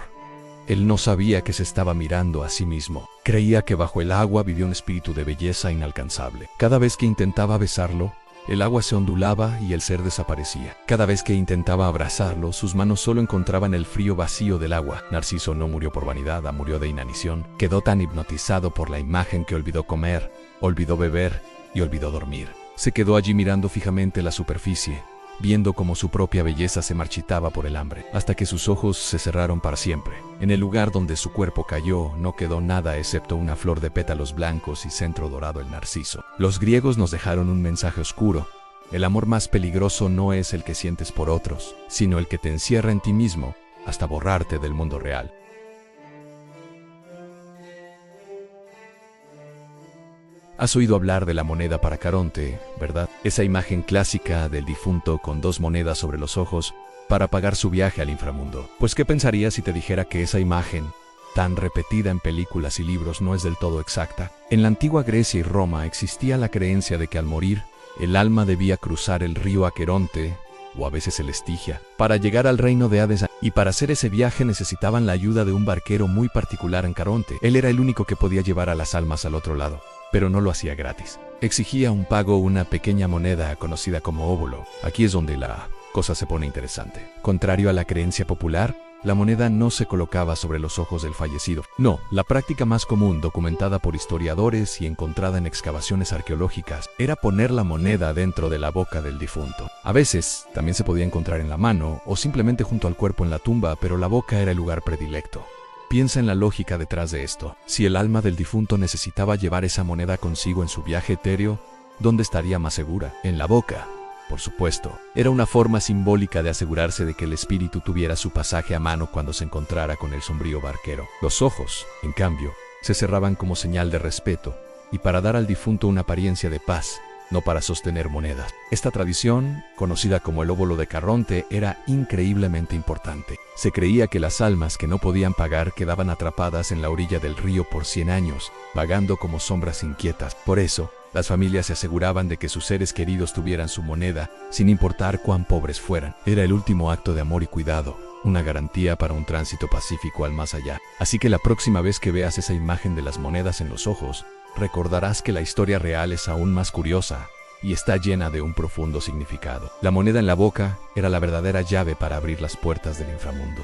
Él no sabía que se estaba mirando a sí mismo. Creía que bajo el agua vivía un espíritu de belleza inalcanzable. Cada vez que intentaba besarlo, el agua se ondulaba y el ser desaparecía. Cada vez que intentaba abrazarlo, sus manos solo encontraban el frío vacío del agua. Narciso no murió por vanidad, murió de inanición. Quedó tan hipnotizado por la imagen que olvidó comer, olvidó beber y olvidó dormir. Se quedó allí mirando fijamente la superficie, viendo cómo su propia belleza se marchitaba por el hambre, hasta que sus ojos se cerraron para siempre. En el lugar donde su cuerpo cayó no quedó nada excepto una flor de pétalos blancos y centro dorado, el narciso. Los griegos nos dejaron un mensaje oscuro. El amor más peligroso no es el que sientes por otros, sino el que te encierra en ti mismo hasta borrarte del mundo real. Has oído hablar de la moneda para Caronte, ¿verdad? Esa imagen clásica del difunto con dos monedas sobre los ojos para pagar su viaje al inframundo. Pues, ¿qué pensarías si te dijera que esa imagen, tan repetida en películas y libros, no es del todo exacta? En la antigua Grecia y Roma existía la creencia de que al morir, el alma debía cruzar el río Aqueronte, o a veces el Estigia, para llegar al reino de Hades, y para hacer ese viaje necesitaban la ayuda de un barquero muy particular en Caronte. Él era el único que podía llevar a las almas al otro lado, pero no lo hacía gratis. Exigía un pago, una pequeña moneda conocida como óvulo. Aquí es donde la cosa se pone interesante. Contrario a la creencia popular, la moneda no se colocaba sobre los ojos del fallecido. No, la práctica más común, documentada por historiadores y encontrada en excavaciones arqueológicas, era poner la moneda dentro de la boca del difunto. A veces, también se podía encontrar en la mano o simplemente junto al cuerpo en la tumba, pero la boca era el lugar predilecto. Piensa en la lógica detrás de esto. Si el alma del difunto necesitaba llevar esa moneda consigo en su viaje etéreo, ¿dónde estaría más segura? En la boca. Por supuesto, era una forma simbólica de asegurarse de que el espíritu tuviera su pasaje a mano cuando se encontrara con el sombrío barquero. Los ojos, en cambio, se cerraban como señal de respeto y para dar al difunto una apariencia de paz, no para sostener monedas. Esta tradición, conocida como el óvulo de Caronte, era increíblemente importante. Se creía que las almas que no podían pagar quedaban atrapadas en la orilla del río por 100 años, vagando como sombras inquietas. Por eso, las familias se aseguraban de que sus seres queridos tuvieran su moneda, sin importar cuán pobres fueran. Era el último acto de amor y cuidado, una garantía para un tránsito pacífico al más allá. Así que la próxima vez que veas esa imagen de las monedas en los ojos, recordarás que la historia real es aún más curiosa y está llena de un profundo significado. La moneda en la boca era la verdadera llave para abrir las puertas del inframundo.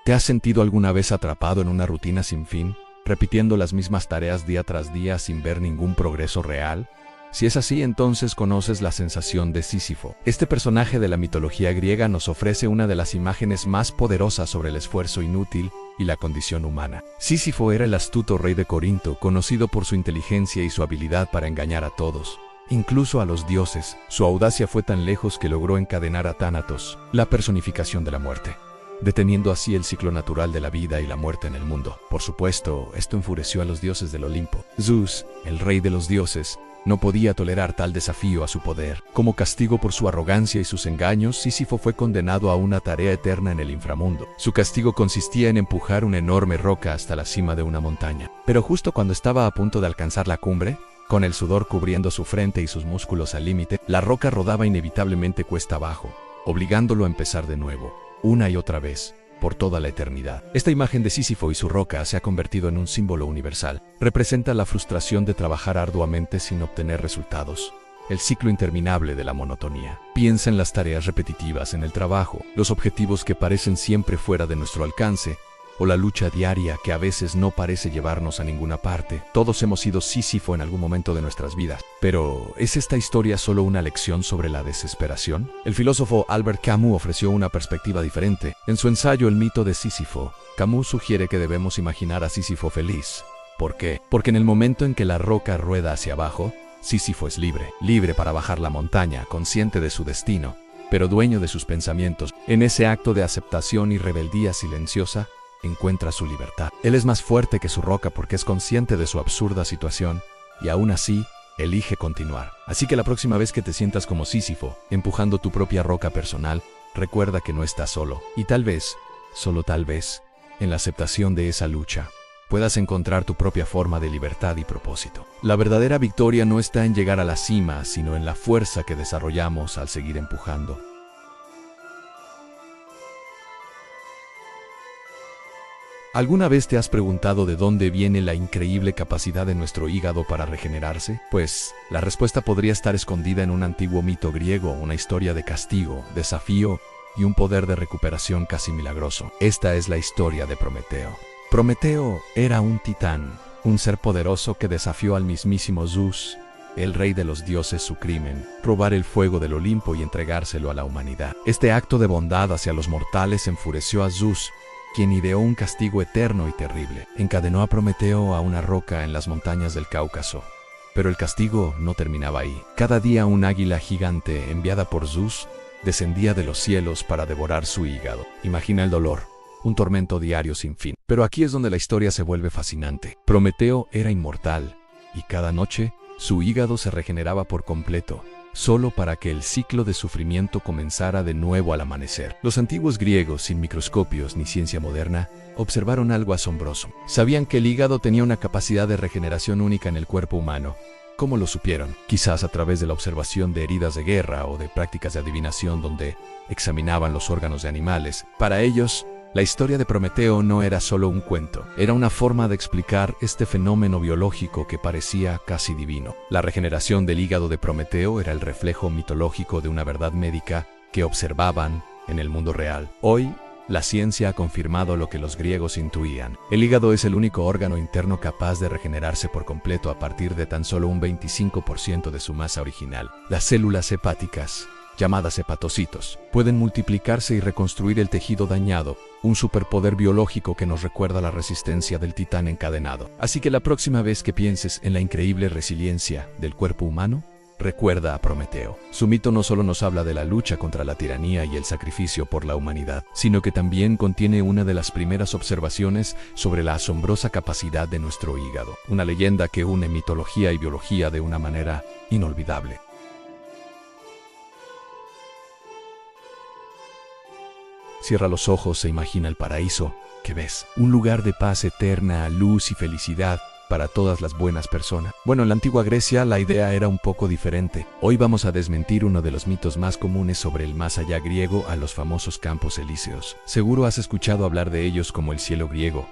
¿Te has sentido alguna vez atrapado en una rutina sin fin, repitiendo las mismas tareas día tras día sin ver ningún progreso real? Si es así, entonces conoces la sensación de Sísifo. Este personaje de la mitología griega nos ofrece una de las imágenes más poderosas sobre el esfuerzo inútil y la condición humana. Sísifo era el astuto rey de Corinto, conocido por su inteligencia y su habilidad para engañar a todos, incluso a los dioses. Su audacia fue tan lejos que logró encadenar a Tánatos, la personificación de la muerte, deteniendo así el ciclo natural de la vida y la muerte en el mundo. Por supuesto, esto enfureció a los dioses del Olimpo. Zeus, el rey de los dioses, no podía tolerar tal desafío a su poder. Como castigo por su arrogancia y sus engaños, Sísifo fue condenado a una tarea eterna en el inframundo. Su castigo consistía en empujar una enorme roca hasta la cima de una montaña. Pero justo cuando estaba a punto de alcanzar la cumbre, con el sudor cubriendo su frente y sus músculos al límite, la roca rodaba inevitablemente cuesta abajo, obligándolo a empezar de nuevo, una y otra vez, por toda la eternidad. Esta imagen de Sísifo y su roca se ha convertido en un símbolo universal. Representa la frustración de trabajar arduamente sin obtener resultados, el ciclo interminable de la monotonía. Piensa en las tareas repetitivas en el trabajo, los objetivos que parecen siempre fuera de nuestro alcance, o la lucha diaria que a veces no parece llevarnos a ninguna parte. Todos hemos sido Sísifo en algún momento de nuestras vidas. Pero, ¿es esta historia solo una lección sobre la desesperación? El filósofo Albert Camus ofreció una perspectiva diferente. En su ensayo El mito de Sísifo, Camus sugiere que debemos imaginar a Sísifo feliz. ¿Por qué? Porque en el momento en que la roca rueda hacia abajo, Sísifo es libre, libre para bajar la montaña, consciente de su destino, pero dueño de sus pensamientos. En ese acto de aceptación y rebeldía silenciosa, encuentra su libertad. Él es más fuerte que su roca porque es consciente de su absurda situación y aún así elige continuar. Así que la próxima vez que te sientas como Sísifo, empujando tu propia roca personal, recuerda que no estás solo. Y tal vez, solo tal vez, en la aceptación de esa lucha, puedas encontrar tu propia forma de libertad y propósito. La verdadera victoria no está en llegar a la cima, sino en la fuerza que desarrollamos al seguir empujando. ¿Alguna vez te has preguntado de dónde viene la increíble capacidad de nuestro hígado para regenerarse? Pues, la respuesta podría estar escondida en un antiguo mito griego, una historia de castigo, desafío y un poder de recuperación casi milagroso. Esta es la historia de Prometeo. Prometeo era un titán, un ser poderoso que desafió al mismísimo Zeus, el rey de los dioses, su crimen: robar el fuego del Olimpo y entregárselo a la humanidad. Este acto de bondad hacia los mortales enfureció a Zeus, quien ideó un castigo eterno y terrible. Encadenó a Prometeo a una roca en las montañas del Cáucaso. Pero el castigo no terminaba ahí. Cada día un águila gigante enviada por Zeus descendía de los cielos para devorar su hígado. Imagina el dolor, un tormento diario sin fin. Pero aquí es donde la historia se vuelve fascinante. Prometeo era inmortal, y cada noche su hígado se regeneraba por completo, solo para que el ciclo de sufrimiento comenzara de nuevo al amanecer. Los antiguos griegos, sin microscopios ni ciencia moderna, observaron algo asombroso. Sabían que el hígado tenía una capacidad de regeneración única en el cuerpo humano. ¿Cómo lo supieron? Quizás a través de la observación de heridas de guerra o de prácticas de adivinación donde examinaban los órganos de animales. Para ellos, la historia de Prometeo no era solo un cuento, era una forma de explicar este fenómeno biológico que parecía casi divino. La regeneración del hígado de Prometeo era el reflejo mitológico de una verdad médica que observaban en el mundo real. Hoy, la ciencia ha confirmado lo que los griegos intuían. El hígado es el único órgano interno capaz de regenerarse por completo a partir de tan solo un 25% de su masa original. Las células hepáticas, llamadas hepatocitos, pueden multiplicarse y reconstruir el tejido dañado, un superpoder biológico que nos recuerda la resistencia del titán encadenado. Así que la próxima vez que pienses en la increíble resiliencia del cuerpo humano, recuerda a Prometeo. Su mito no solo nos habla de la lucha contra la tiranía y el sacrificio por la humanidad, sino que también contiene una de las primeras observaciones sobre la asombrosa capacidad de nuestro hígado, una leyenda que une mitología y biología de una manera inolvidable. Cierra los ojos e imagina el paraíso. ¿Qué ves? Un lugar de paz eterna, luz y felicidad para todas las buenas personas. Bueno, en la antigua Grecia la idea era un poco diferente. Hoy vamos a desmentir uno de los mitos más comunes sobre el más allá griego, a los famosos campos elíseos. Seguro has escuchado hablar de ellos como el cielo griego,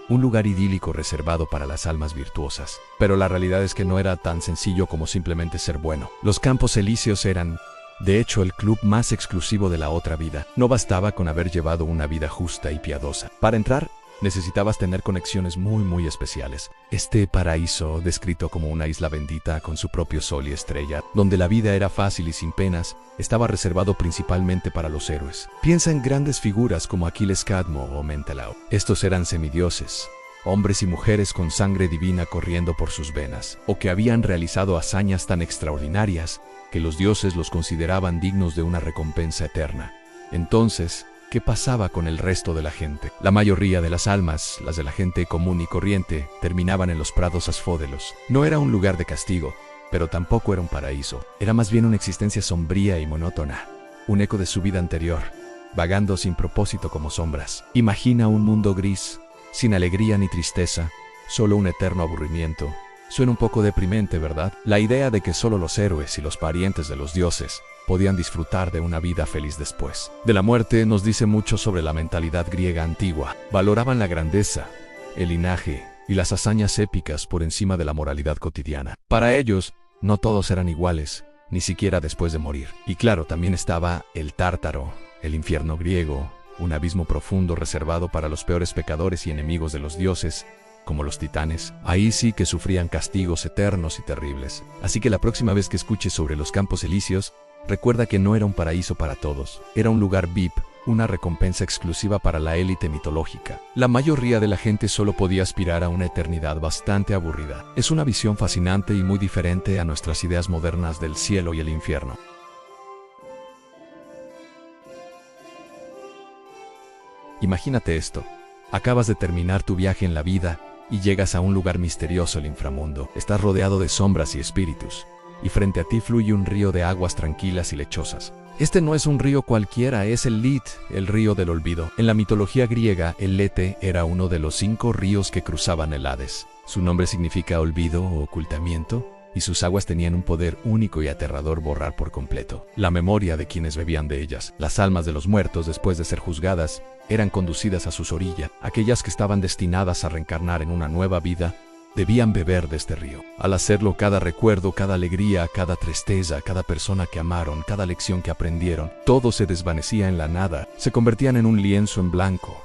un lugar idílico reservado para las almas virtuosas. Pero la realidad es que no era tan sencillo como simplemente ser bueno. Los campos elíseos eran, de hecho, el club más exclusivo de la otra vida. No bastaba con haber llevado una vida justa y piadosa. Para entrar, necesitabas tener conexiones muy especiales. Este paraíso, descrito como una isla bendita con su propio sol y estrella, donde la vida era fácil y sin penas, estaba reservado principalmente para los héroes. Piensa en grandes figuras como Aquiles Cadmo o Menelao. Estos eran semidioses, hombres y mujeres con sangre divina corriendo por sus venas, o que habían realizado hazañas tan extraordinarias que los dioses los consideraban dignos de una recompensa eterna. Entonces, ¿qué pasaba con el resto de la gente? La mayoría de las almas, las de la gente común y corriente, terminaban en los prados asfódelos. No era un lugar de castigo, pero tampoco era un paraíso. Era más bien una existencia sombría y monótona, un eco de su vida anterior, vagando sin propósito como sombras. Imagina un mundo gris, sin alegría ni tristeza, solo un eterno aburrimiento. Suena un poco deprimente, ¿verdad? La idea de que solo los héroes y los parientes de los dioses podían disfrutar de una vida feliz después de la muerte nos dice mucho sobre la mentalidad griega antigua. Valoraban la grandeza, el linaje y las hazañas épicas por encima de la moralidad cotidiana. Para ellos, no todos eran iguales, ni siquiera después de morir. Y claro, también estaba el Tártaro, el infierno griego, un abismo profundo reservado para los peores pecadores y enemigos de los dioses, como los titanes. Ahí sí que sufrían castigos eternos y terribles. Así que la próxima vez que escuches sobre los campos elíseos, recuerda que no era un paraíso para todos, era un lugar VIP, una recompensa exclusiva para la élite mitológica. La mayoría de la gente solo podía aspirar a una eternidad bastante aburrida. Es una visión fascinante y muy diferente a nuestras ideas modernas del cielo y el infierno. Imagínate esto. Acabas de terminar tu viaje en la vida y llegas a un lugar misterioso, el inframundo. Estás rodeado de sombras y espíritus, y frente a ti fluye un río de aguas tranquilas y lechosas. Este no es un río cualquiera, es el Lit, el río del olvido. En la mitología griega, el Lete era uno de los 5 ríos que cruzaban el Hades. Su nombre significa olvido o ocultamiento, y sus aguas tenían un poder único y aterrador: borrar por completo la memoria de quienes bebían de ellas. Las almas de los muertos, después de ser juzgadas, eran conducidas a sus orillas. Aquellas que estaban destinadas a reencarnar en una nueva vida debían beber de este río. Al hacerlo, cada recuerdo, cada alegría, cada tristeza, cada persona que amaron, cada lección que aprendieron, todo se desvanecía en la nada. Se convertían en un lienzo en blanco,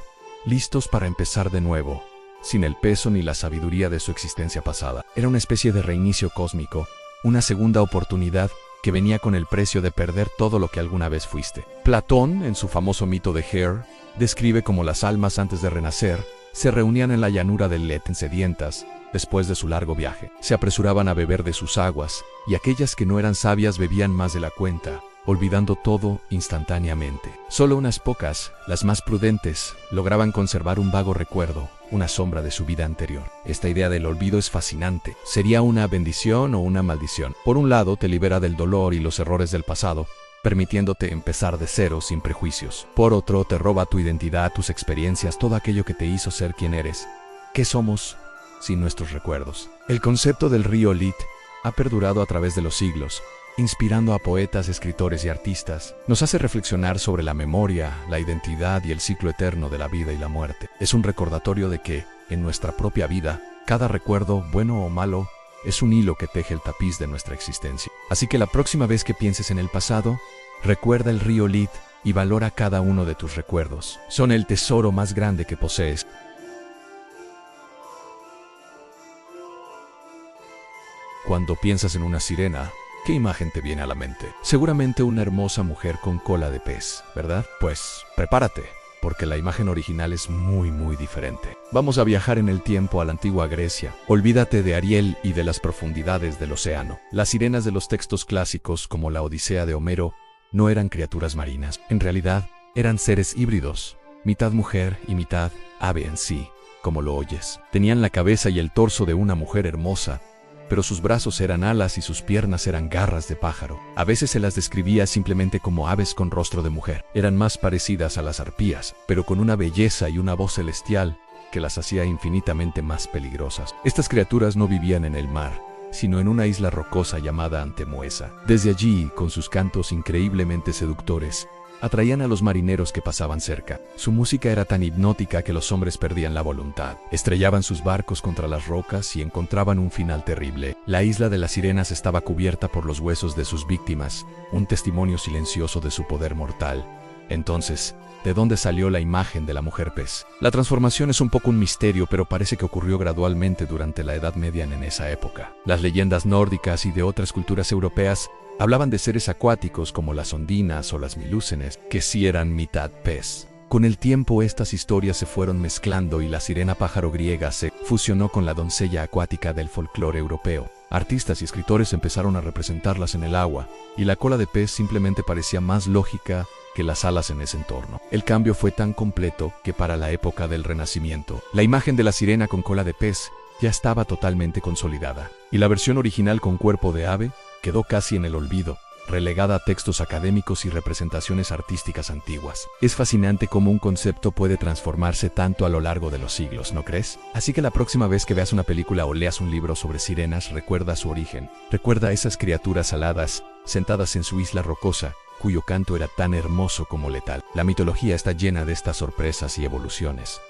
listos para empezar de nuevo, sin el peso ni la sabiduría de su existencia pasada. Era una especie de reinicio cósmico, una segunda oportunidad que venía con el precio de perder todo lo que alguna vez fuiste. Platón, en su famoso mito de Hare, describe cómo las almas antes de renacer se reunían en la llanura del Leten sedientas. Después de su largo viaje, se apresuraban a beber de sus aguas, y aquellas que no eran sabias bebían más de la cuenta, olvidando todo instantáneamente. Solo unas pocas, las más prudentes, lograban conservar un vago recuerdo, una sombra de su vida anterior. Esta idea del olvido es fascinante. ¿Sería una bendición o una maldición? Por un lado, te libera del dolor y los errores del pasado, permitiéndote empezar de cero sin prejuicios. Por otro, te roba tu identidad, tus experiencias, todo aquello que te hizo ser quien eres. ¿Qué somos sin nuestros recuerdos? El concepto del río Lit ha perdurado a través de los siglos, inspirando a poetas, escritores y artistas. Nos hace reflexionar sobre la memoria, la identidad y el ciclo eterno de la vida y la muerte. Es un recordatorio de que, en nuestra propia vida, cada recuerdo, bueno o malo, es un hilo que teje el tapiz de nuestra existencia. Así que la próxima vez que pienses en el pasado, recuerda el río Lit y valora cada uno de tus recuerdos. Son el tesoro más grande que posees. Cuando piensas en una sirena, ¿qué imagen te viene a la mente? Seguramente una hermosa mujer con cola de pez, ¿verdad? Pues prepárate, porque la imagen original es muy diferente. Vamos a viajar en el tiempo a la antigua Grecia. Olvídate de Ariel y de las profundidades del océano. Las sirenas de los textos clásicos, como la Odisea de Homero, no eran criaturas marinas. En realidad, eran seres híbridos, mitad mujer y mitad ave en sí, como lo oyes. Tenían la cabeza y el torso de una mujer hermosa, pero sus brazos eran alas y sus piernas eran garras de pájaro. A veces se las describía simplemente como aves con rostro de mujer. Eran más parecidas a las arpías, pero con una belleza y una voz celestial que las hacía infinitamente más peligrosas. Estas criaturas no vivían en el mar, sino en una isla rocosa llamada Antemoesa. Desde allí, con sus cantos increíblemente seductores, atraían a los marineros que pasaban cerca. Su música era tan hipnótica que los hombres perdían la voluntad. Estrellaban sus barcos contra las rocas y encontraban un final terrible. La isla de las sirenas estaba cubierta por los huesos de sus víctimas, un testimonio silencioso de su poder mortal. Entonces, ¿de dónde salió la imagen de la mujer pez? La transformación es un poco un misterio, pero parece que ocurrió gradualmente durante la Edad Media en esa época. Las leyendas nórdicas y de otras culturas europeas hablaban de seres acuáticos como las ondinas o las milúcenes, que sí eran mitad pez. Con el tiempo estas historias se fueron mezclando y la sirena pájaro griega se fusionó con la doncella acuática del folclore europeo. Artistas y escritores empezaron a representarlas en el agua, y la cola de pez simplemente parecía más lógica que las alas en ese entorno. El cambio fue tan completo que para la época del Renacimiento, la imagen de la sirena con cola de pez ya estaba totalmente consolidada, y la versión original con cuerpo de ave quedó casi en el olvido, relegada a textos académicos y representaciones artísticas antiguas. Es fascinante cómo un concepto puede transformarse tanto a lo largo de los siglos, ¿no crees? Así que la próxima vez que veas una película o leas un libro sobre sirenas, recuerda su origen. Recuerda a esas criaturas aladas, sentadas en su isla rocosa, cuyo canto era tan hermoso como letal. La mitología está llena de estas sorpresas y evoluciones.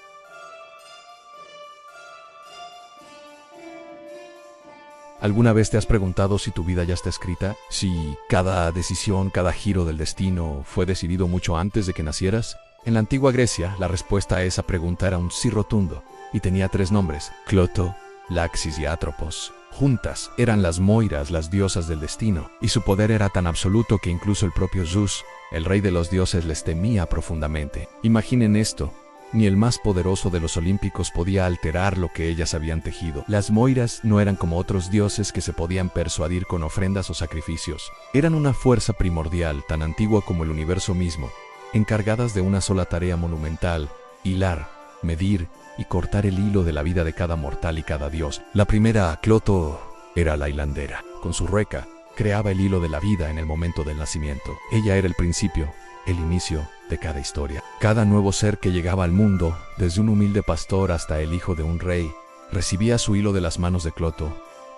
¿Alguna vez te has preguntado si tu vida ya está escrita? Si cada decisión, cada giro del destino fue decidido mucho antes de que nacieras? En la antigua Grecia, la respuesta a esa pregunta era un sí rotundo, y tenía 3 nombres: Cloto, Laxis y Atropos. Juntas, eran las Moiras las diosas del destino, y su poder era tan absoluto que incluso el propio Zeus, el rey de los dioses, les temía profundamente. Imaginen esto. Ni el más poderoso de los olímpicos podía alterar lo que ellas habían tejido. Las Moiras no eran como otros dioses que se podían persuadir con ofrendas o sacrificios. Eran una fuerza primordial, tan antigua como el universo mismo, encargadas de una sola tarea monumental: hilar, medir y cortar el hilo de la vida de cada mortal y cada dios. La primera, Cloto, era la hilandera. Con su rueca, creaba el hilo de la vida en el momento del nacimiento. Ella era el principio, el inicio de cada historia. Cada nuevo ser que llegaba al mundo, desde un humilde pastor hasta el hijo de un rey, recibía su hilo de las manos de Cloto.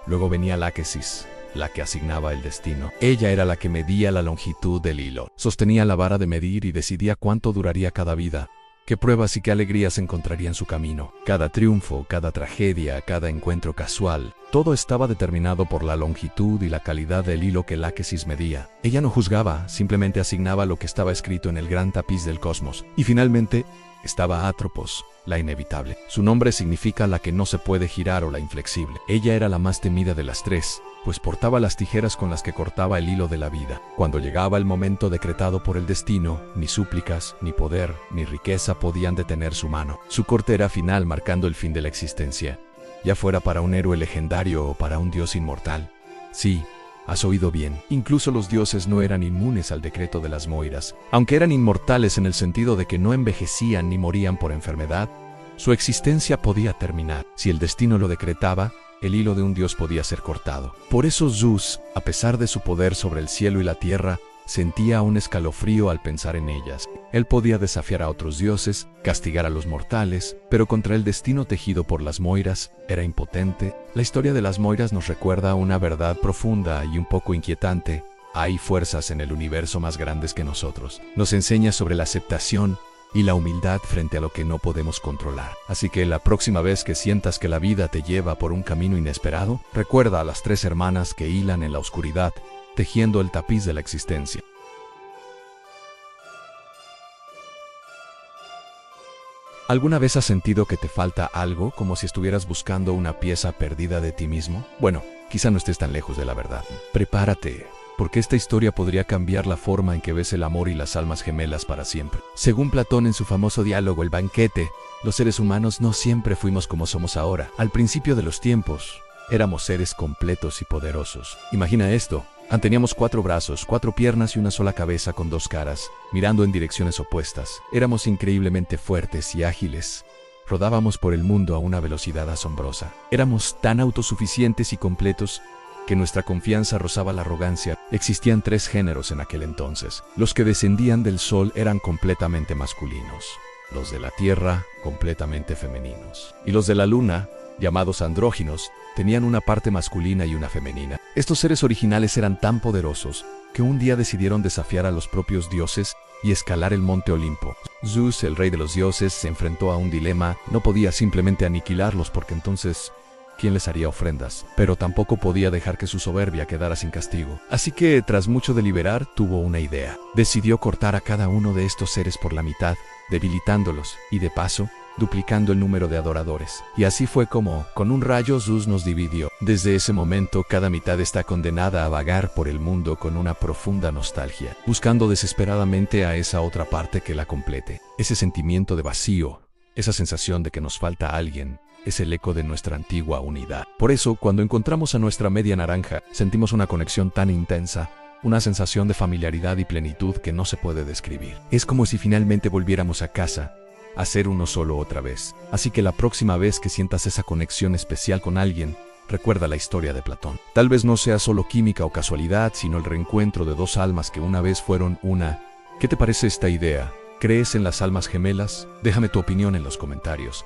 Luego venía Láquesis, la que asignaba el destino. Ella era la que medía la longitud del hilo, sostenía la vara de medir y decidía cuánto duraría cada vida, qué pruebas y qué alegrías encontraría en su camino. Cada triunfo, cada tragedia, cada encuentro casual, todo estaba determinado por la longitud y la calidad del hilo que Láquesis medía. Ella no juzgaba, simplemente asignaba lo que estaba escrito en el gran tapiz del cosmos. Y finalmente, estaba Atropos, la inevitable. Su nombre significa la que no se puede girar o la inflexible. Ella era la más temida de las 3, pues portaba las tijeras con las que cortaba el hilo de la vida. Cuando llegaba el momento decretado por el destino, ni súplicas, ni poder, ni riqueza podían detener su mano. Su corte era final, marcando el fin de la existencia, ya fuera para un héroe legendario o para un dios inmortal. Sí, has oído bien. Incluso los dioses no eran inmunes al decreto de las Moiras. Aunque eran inmortales en el sentido de que no envejecían ni morían por enfermedad, su existencia podía terminar. Si el destino lo decretaba, el hilo de un dios podía ser cortado. Por eso Zeus, a pesar de su poder sobre el cielo y la tierra, sentía un escalofrío al pensar en ellas. Él podía desafiar a otros dioses, castigar a los mortales, pero contra el destino tejido por las Moiras, era impotente. La historia de las Moiras nos recuerda una verdad profunda y un poco inquietante. Hay fuerzas en el universo más grandes que nosotros. Nos enseña sobre la aceptación y la humildad frente a lo que no podemos controlar. Así que la próxima vez que sientas que la vida te lleva por un camino inesperado, recuerda a las 3 hermanas que hilan en la oscuridad, tejiendo el tapiz de la existencia. ¿Alguna vez has sentido que te falta algo, como si estuvieras buscando una pieza perdida de ti mismo? Bueno, quizá no estés tan lejos de la verdad. Prepárate, porque esta historia podría cambiar la forma en que ves el amor y las almas gemelas para siempre. Según Platón en su famoso diálogo El banquete, los seres humanos no siempre fuimos como somos ahora. Al principio de los tiempos, éramos seres completos y poderosos. Imagina esto. Teníamos 4 brazos, 4 piernas y una sola cabeza con 2 caras, mirando en direcciones opuestas. Éramos increíblemente fuertes y ágiles. Rodábamos por el mundo a una velocidad asombrosa. Éramos tan autosuficientes y completos que nuestra confianza rozaba la arrogancia. Existían 3 géneros en aquel entonces. Los que descendían del sol eran completamente masculinos. Los de la tierra, completamente femeninos. Y los de la luna, llamados andróginos, tenían una parte masculina y una femenina. Estos seres originales eran tan poderosos que un día decidieron desafiar a los propios dioses y escalar el monte Olimpo. Zeus, el rey de los dioses, se enfrentó a un dilema. No podía simplemente aniquilarlos porque entonces, ¿quién les haría ofrendas? Pero tampoco podía dejar que su soberbia quedara sin castigo. Así que, tras mucho deliberar, tuvo una idea. Decidió cortar a cada uno de estos seres por la mitad, debilitándolos y, de paso, duplicando el número de adoradores. Y así fue como, con un rayo, Zeus nos dividió. Desde ese momento, cada mitad está condenada a vagar por el mundo con una profunda nostalgia, buscando desesperadamente a esa otra parte que la complete. Ese sentimiento de vacío, esa sensación de que nos falta alguien, es el eco de nuestra antigua unidad. Por eso, cuando encontramos a nuestra media naranja, sentimos una conexión tan intensa, una sensación de familiaridad y plenitud que no se puede describir. Es como si finalmente volviéramos a casa, a ser uno solo otra vez. Así que la próxima vez que sientas esa conexión especial con alguien, recuerda la historia de Platón. Tal vez no sea solo química o casualidad, sino el reencuentro de 2 almas que una vez fueron una. ¿Qué te parece esta idea? ¿Crees en las almas gemelas? Déjame tu opinión en los comentarios.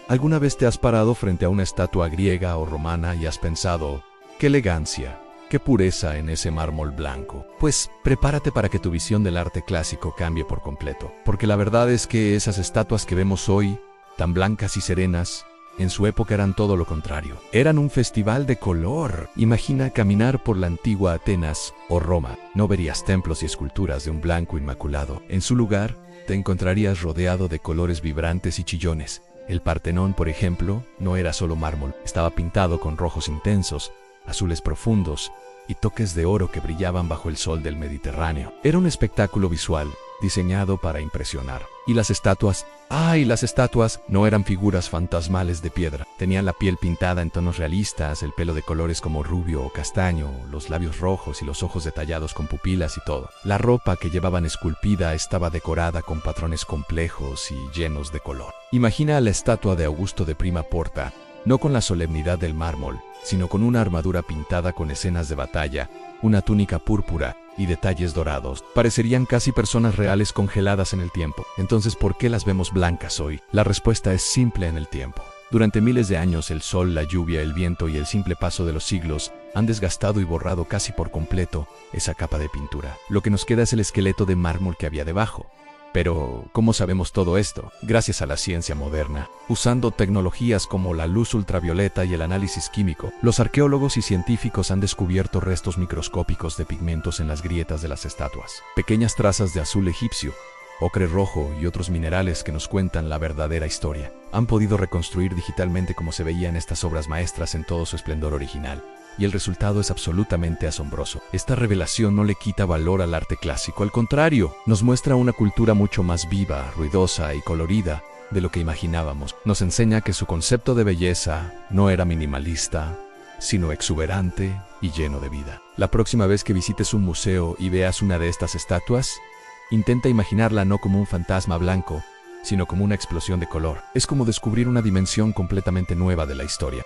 ¿Alguna vez te has parado frente a una estatua griega o romana y has pensado, qué elegancia, qué pureza en ese mármol blanco? Pues prepárate para que tu visión del arte clásico cambie por completo, porque la verdad es que esas estatuas que vemos hoy tan blancas y serenas. En su época eran todo lo contrario. Eran un festival de color. Imagina caminar por la antigua Atenas o Roma. No verías templos y esculturas de un blanco inmaculado. En su lugar, te encontrarías rodeado de colores vibrantes y chillones. El Partenón, por ejemplo, no era solo mármol. Estaba pintado con rojos intensos, azules profundos y toques de oro que brillaban bajo el sol del Mediterráneo. Era un espectáculo visual diseñado para impresionar. ¿Y las estatuas? ¡Ay! Las estatuas no eran figuras fantasmales de piedra. Tenían la piel pintada en tonos realistas, el pelo de colores como rubio o castaño, los labios rojos y los ojos detallados con pupilas y todo. La ropa que llevaban esculpida estaba decorada con patrones complejos y llenos de color. Imagina la estatua de Augusto de Prima Porta, no con la solemnidad del mármol, sino con una armadura pintada con escenas de batalla, una túnica púrpura y detalles dorados. Parecerían casi personas reales congeladas en el tiempo. Entonces, ¿por qué las vemos blancas hoy? La respuesta es simple: en el tiempo. Durante miles de años, el sol, la lluvia, el viento y el simple paso de los siglos han desgastado y borrado casi por completo esa capa de pintura. Lo que nos queda es el esqueleto de mármol que había debajo. Pero, ¿cómo sabemos todo esto? Gracias a la ciencia moderna. Usando tecnologías como la luz ultravioleta y el análisis químico, los arqueólogos y científicos han descubierto restos microscópicos de pigmentos en las grietas de las estatuas. Pequeñas trazas de azul egipcio, ocre rojo y otros minerales que nos cuentan la verdadera historia. Han podido reconstruir digitalmente como se veía en estas obras maestras en todo su esplendor original. Y el resultado es absolutamente asombroso. Esta revelación no le quita valor al arte clásico, al contrario, nos muestra una cultura mucho más viva, ruidosa y colorida de lo que imaginábamos. Nos enseña que su concepto de belleza no era minimalista, sino exuberante y lleno de vida. La próxima vez que visites un museo y veas una de estas estatuas, intenta imaginarla no como un fantasma blanco, sino como una explosión de color. Es como descubrir una dimensión completamente nueva de la historia.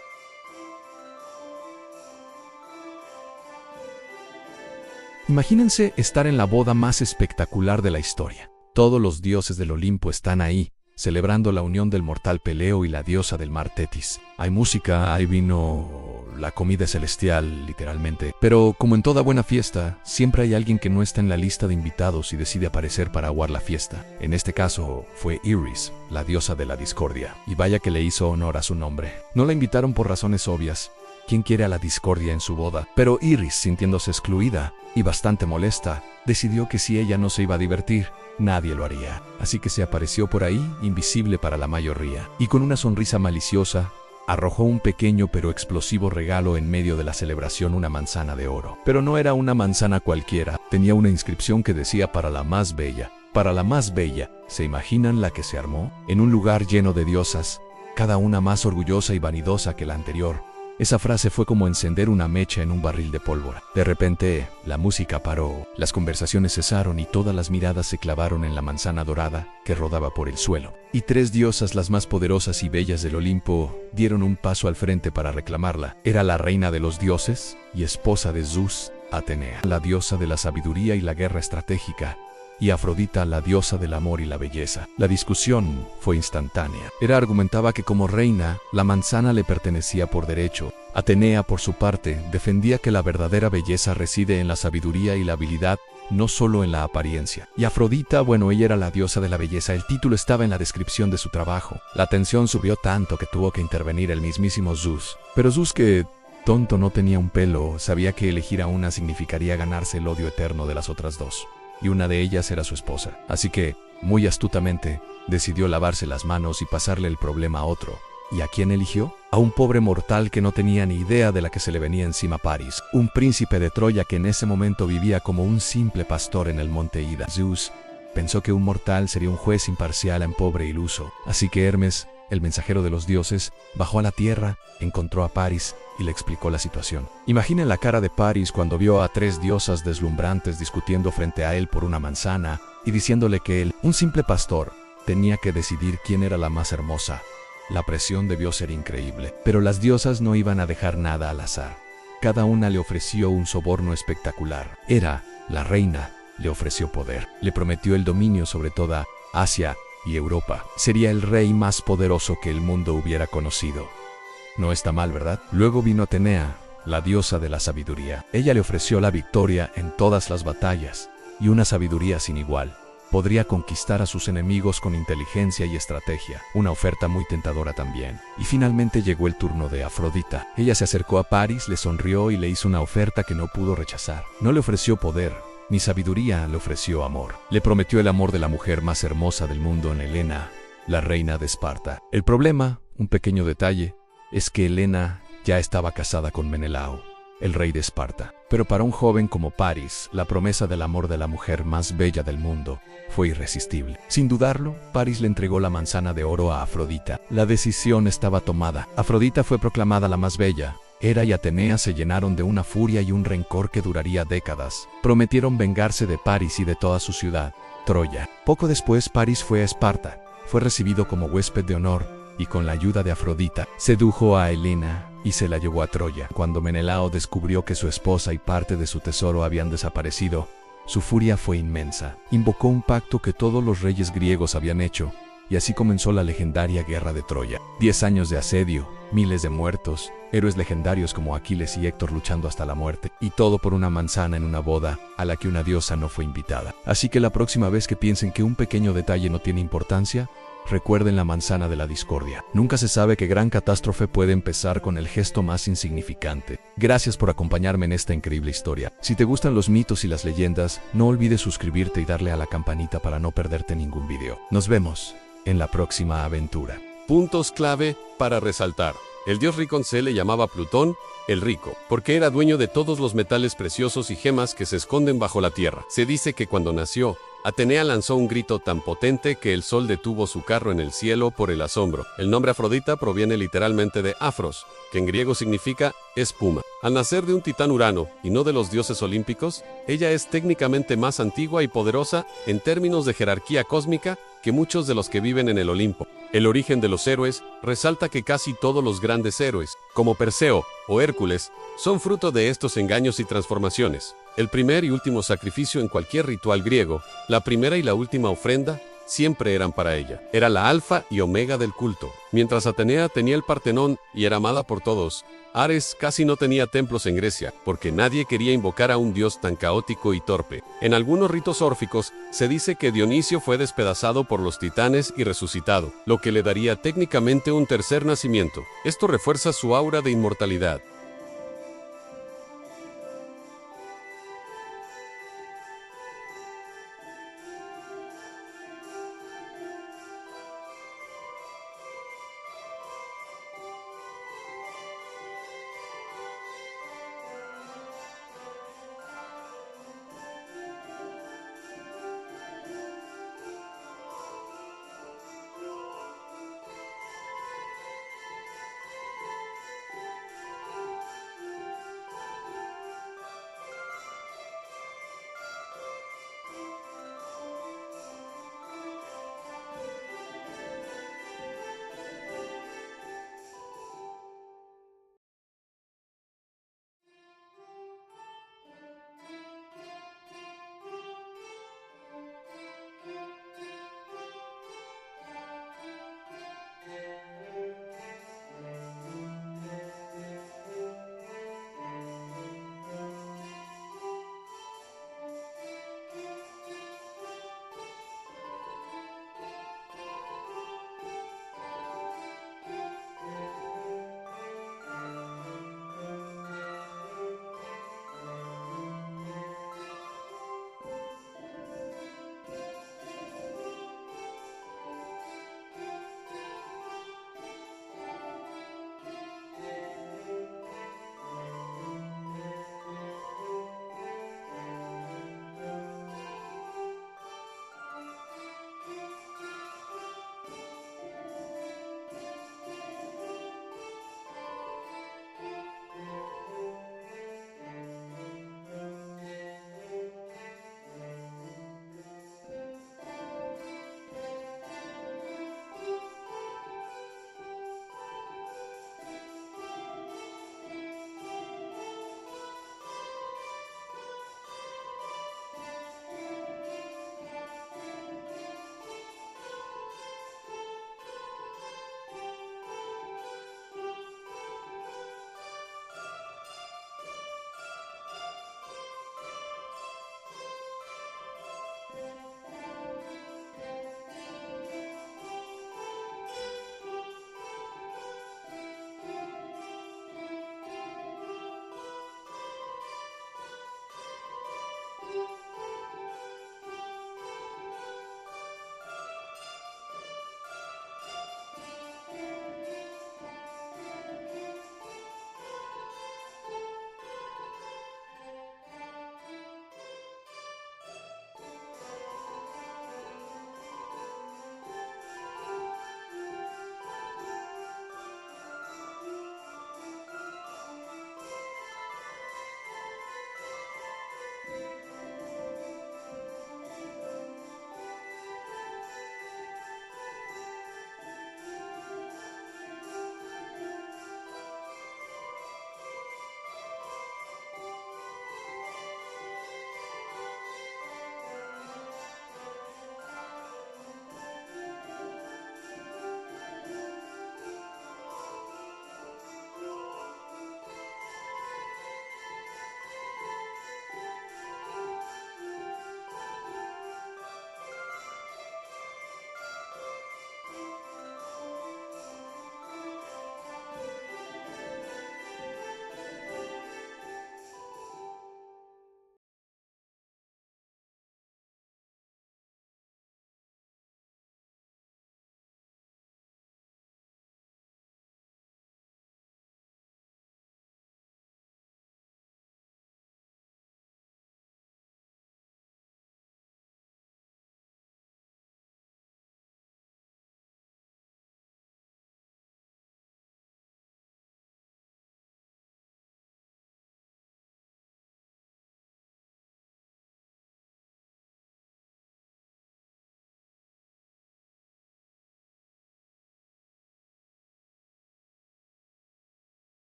Imagínense estar en la boda más espectacular de la historia. Todos los dioses del Olimpo están ahí, celebrando la unión del mortal Peleo y la diosa del mar Tetis. Hay música, hay vino, la comida es celestial, literalmente. Pero como en toda buena fiesta, siempre hay alguien que no está en la lista de invitados y decide aparecer para aguar la fiesta. En este caso, fue Iris, la diosa de la discordia. Y vaya que le hizo honor a su nombre. No la invitaron por razones obvias. ¿Quién quiere a la discordia en su boda? Pero Iris, sintiéndose excluida y bastante molesta, decidió que si ella no se iba a divertir, nadie lo haría. Así que se apareció por ahí, invisible para la mayoría, y con una sonrisa maliciosa, arrojó un pequeño pero explosivo regalo en medio de la celebración: una manzana de oro. Pero no era una manzana cualquiera, tenía una inscripción que decía: para la más bella. Para la más bella. ¿Se imaginan la que se armó? En un lugar lleno de diosas, cada una más orgullosa y vanidosa que la anterior. Esa frase fue como encender una mecha en un barril de pólvora. De repente, la música paró, las conversaciones cesaron y todas las miradas se clavaron en la manzana dorada que rodaba por el suelo. Y tres diosas, las más poderosas y bellas del Olimpo, dieron un paso al frente para reclamarla. Era la reina de los dioses y esposa de Zeus, Atenea, la diosa de la sabiduría y la guerra estratégica, y Afrodita, la diosa del amor y la belleza. La discusión fue instantánea. Hera argumentaba que como reina, la manzana le pertenecía por derecho. Atenea, por su parte, defendía que la verdadera belleza reside en la sabiduría y la habilidad, no solo en la apariencia. Y Afrodita, bueno, ella era la diosa de la belleza, el título estaba en la descripción de su trabajo. La tensión subió tanto que tuvo que intervenir el mismísimo Zeus. Pero Zeus, que tonto no tenía un pelo, sabía que elegir a una significaría ganarse el odio eterno de las otras dos. Y una de ellas era su esposa. Así que, muy astutamente, decidió lavarse las manos y pasarle el problema a otro. ¿Y a quién eligió? A un pobre mortal que no tenía ni idea de la que se le venía encima: París, un príncipe de Troya que en ese momento vivía como un simple pastor en el monte Ida. Zeus pensó que un mortal sería un juez imparcial en pobre iluso. Así que Hermes, el mensajero de los dioses, bajó a la tierra, encontró a París y le explicó la situación. Imaginen la cara de París cuando vio a tres diosas deslumbrantes discutiendo frente a él por una manzana y diciéndole que él, un simple pastor, tenía que decidir quién era la más hermosa. La presión debió ser increíble, pero las diosas no iban a dejar nada al azar. Cada una le ofreció un soborno espectacular. Hera, la reina, le ofreció poder. Le prometió el dominio sobre toda Asia y Europa. Sería el rey más poderoso que el mundo hubiera conocido. No está mal, ¿verdad? Luego vino Atenea, la diosa de la sabiduría. Ella le ofreció la victoria en todas las batallas y una sabiduría sin igual. podría conquistar a sus enemigos con inteligencia y estrategia, una oferta muy tentadora también. Y finalmente llegó el turno de Afrodita. Ella se acercó a Paris, le sonrió y le hizo una oferta que no pudo rechazar. No le ofreció poder ni sabiduría, le ofreció amor. Le prometió el amor de la mujer más hermosa del mundo en Helena, la reina de Esparta. El problema, un pequeño detalle, es que Helena ya estaba casada con Menelao, el rey de Esparta. Pero para un joven como Paris, la promesa del amor de la mujer más bella del mundo fue irresistible. Sin dudarlo, Paris le entregó la manzana de oro a Afrodita. La decisión estaba tomada. Afrodita fue proclamada la más bella. Hera y Atenea se llenaron de una furia y un rencor que duraría décadas. Prometieron vengarse de Paris y de toda su ciudad, Troya. Poco después, Paris fue a Esparta. Fue recibido como huésped de honor y con la ayuda de Afrodita, sedujo a Helena y se la llevó a Troya. Cuando Menelao descubrió que su esposa y parte de su tesoro habían desaparecido, su furia fue inmensa. Invocó un pacto que todos los reyes griegos habían hecho, y así comenzó la legendaria guerra de Troya. 10 años de asedio, miles de muertos, héroes legendarios como Aquiles y Héctor luchando hasta la muerte, y todo por una manzana en una boda a la que una diosa no fue invitada. Así que la próxima vez que piensen que un pequeño detalle no tiene importancia, recuerden la manzana de la discordia. Nunca se sabe qué gran catástrofe puede empezar con el gesto más insignificante. Gracias por acompañarme en esta increíble historia. Si te gustan los mitos y las leyendas, no olvides suscribirte y darle a la campanita para no perderte ningún video. Nos vemos en la próxima aventura. Puntos clave para resaltar. El dios Ricón se le llamaba Plutón, el rico, porque era dueño de todos los metales preciosos y gemas que se esconden bajo la tierra. Se dice que cuando nació, Atenea lanzó un grito tan potente que el sol detuvo su carro en el cielo por el asombro. El nombre Afrodita proviene literalmente de Afros, que en griego significa espuma. Al nacer de un titán Urano y no de los dioses olímpicos, ella es técnicamente más antigua y poderosa en términos de jerarquía cósmica que muchos de los que viven en el Olimpo. El origen de los héroes resalta que casi todos los grandes héroes, como Perseo o Hércules, son fruto de estos engaños y transformaciones. El primer y último sacrificio en cualquier ritual griego, la primera y la última ofrenda, siempre eran para ella. Era la alfa y omega del culto. Mientras Atenea tenía el Partenón y era amada por todos, Ares casi no tenía templos en Grecia, porque nadie quería invocar a un dios tan caótico y torpe. En algunos ritos órficos, se dice que Dionisio fue despedazado por los titanes y resucitado, lo que le daría técnicamente un tercer nacimiento. Esto refuerza su aura de inmortalidad.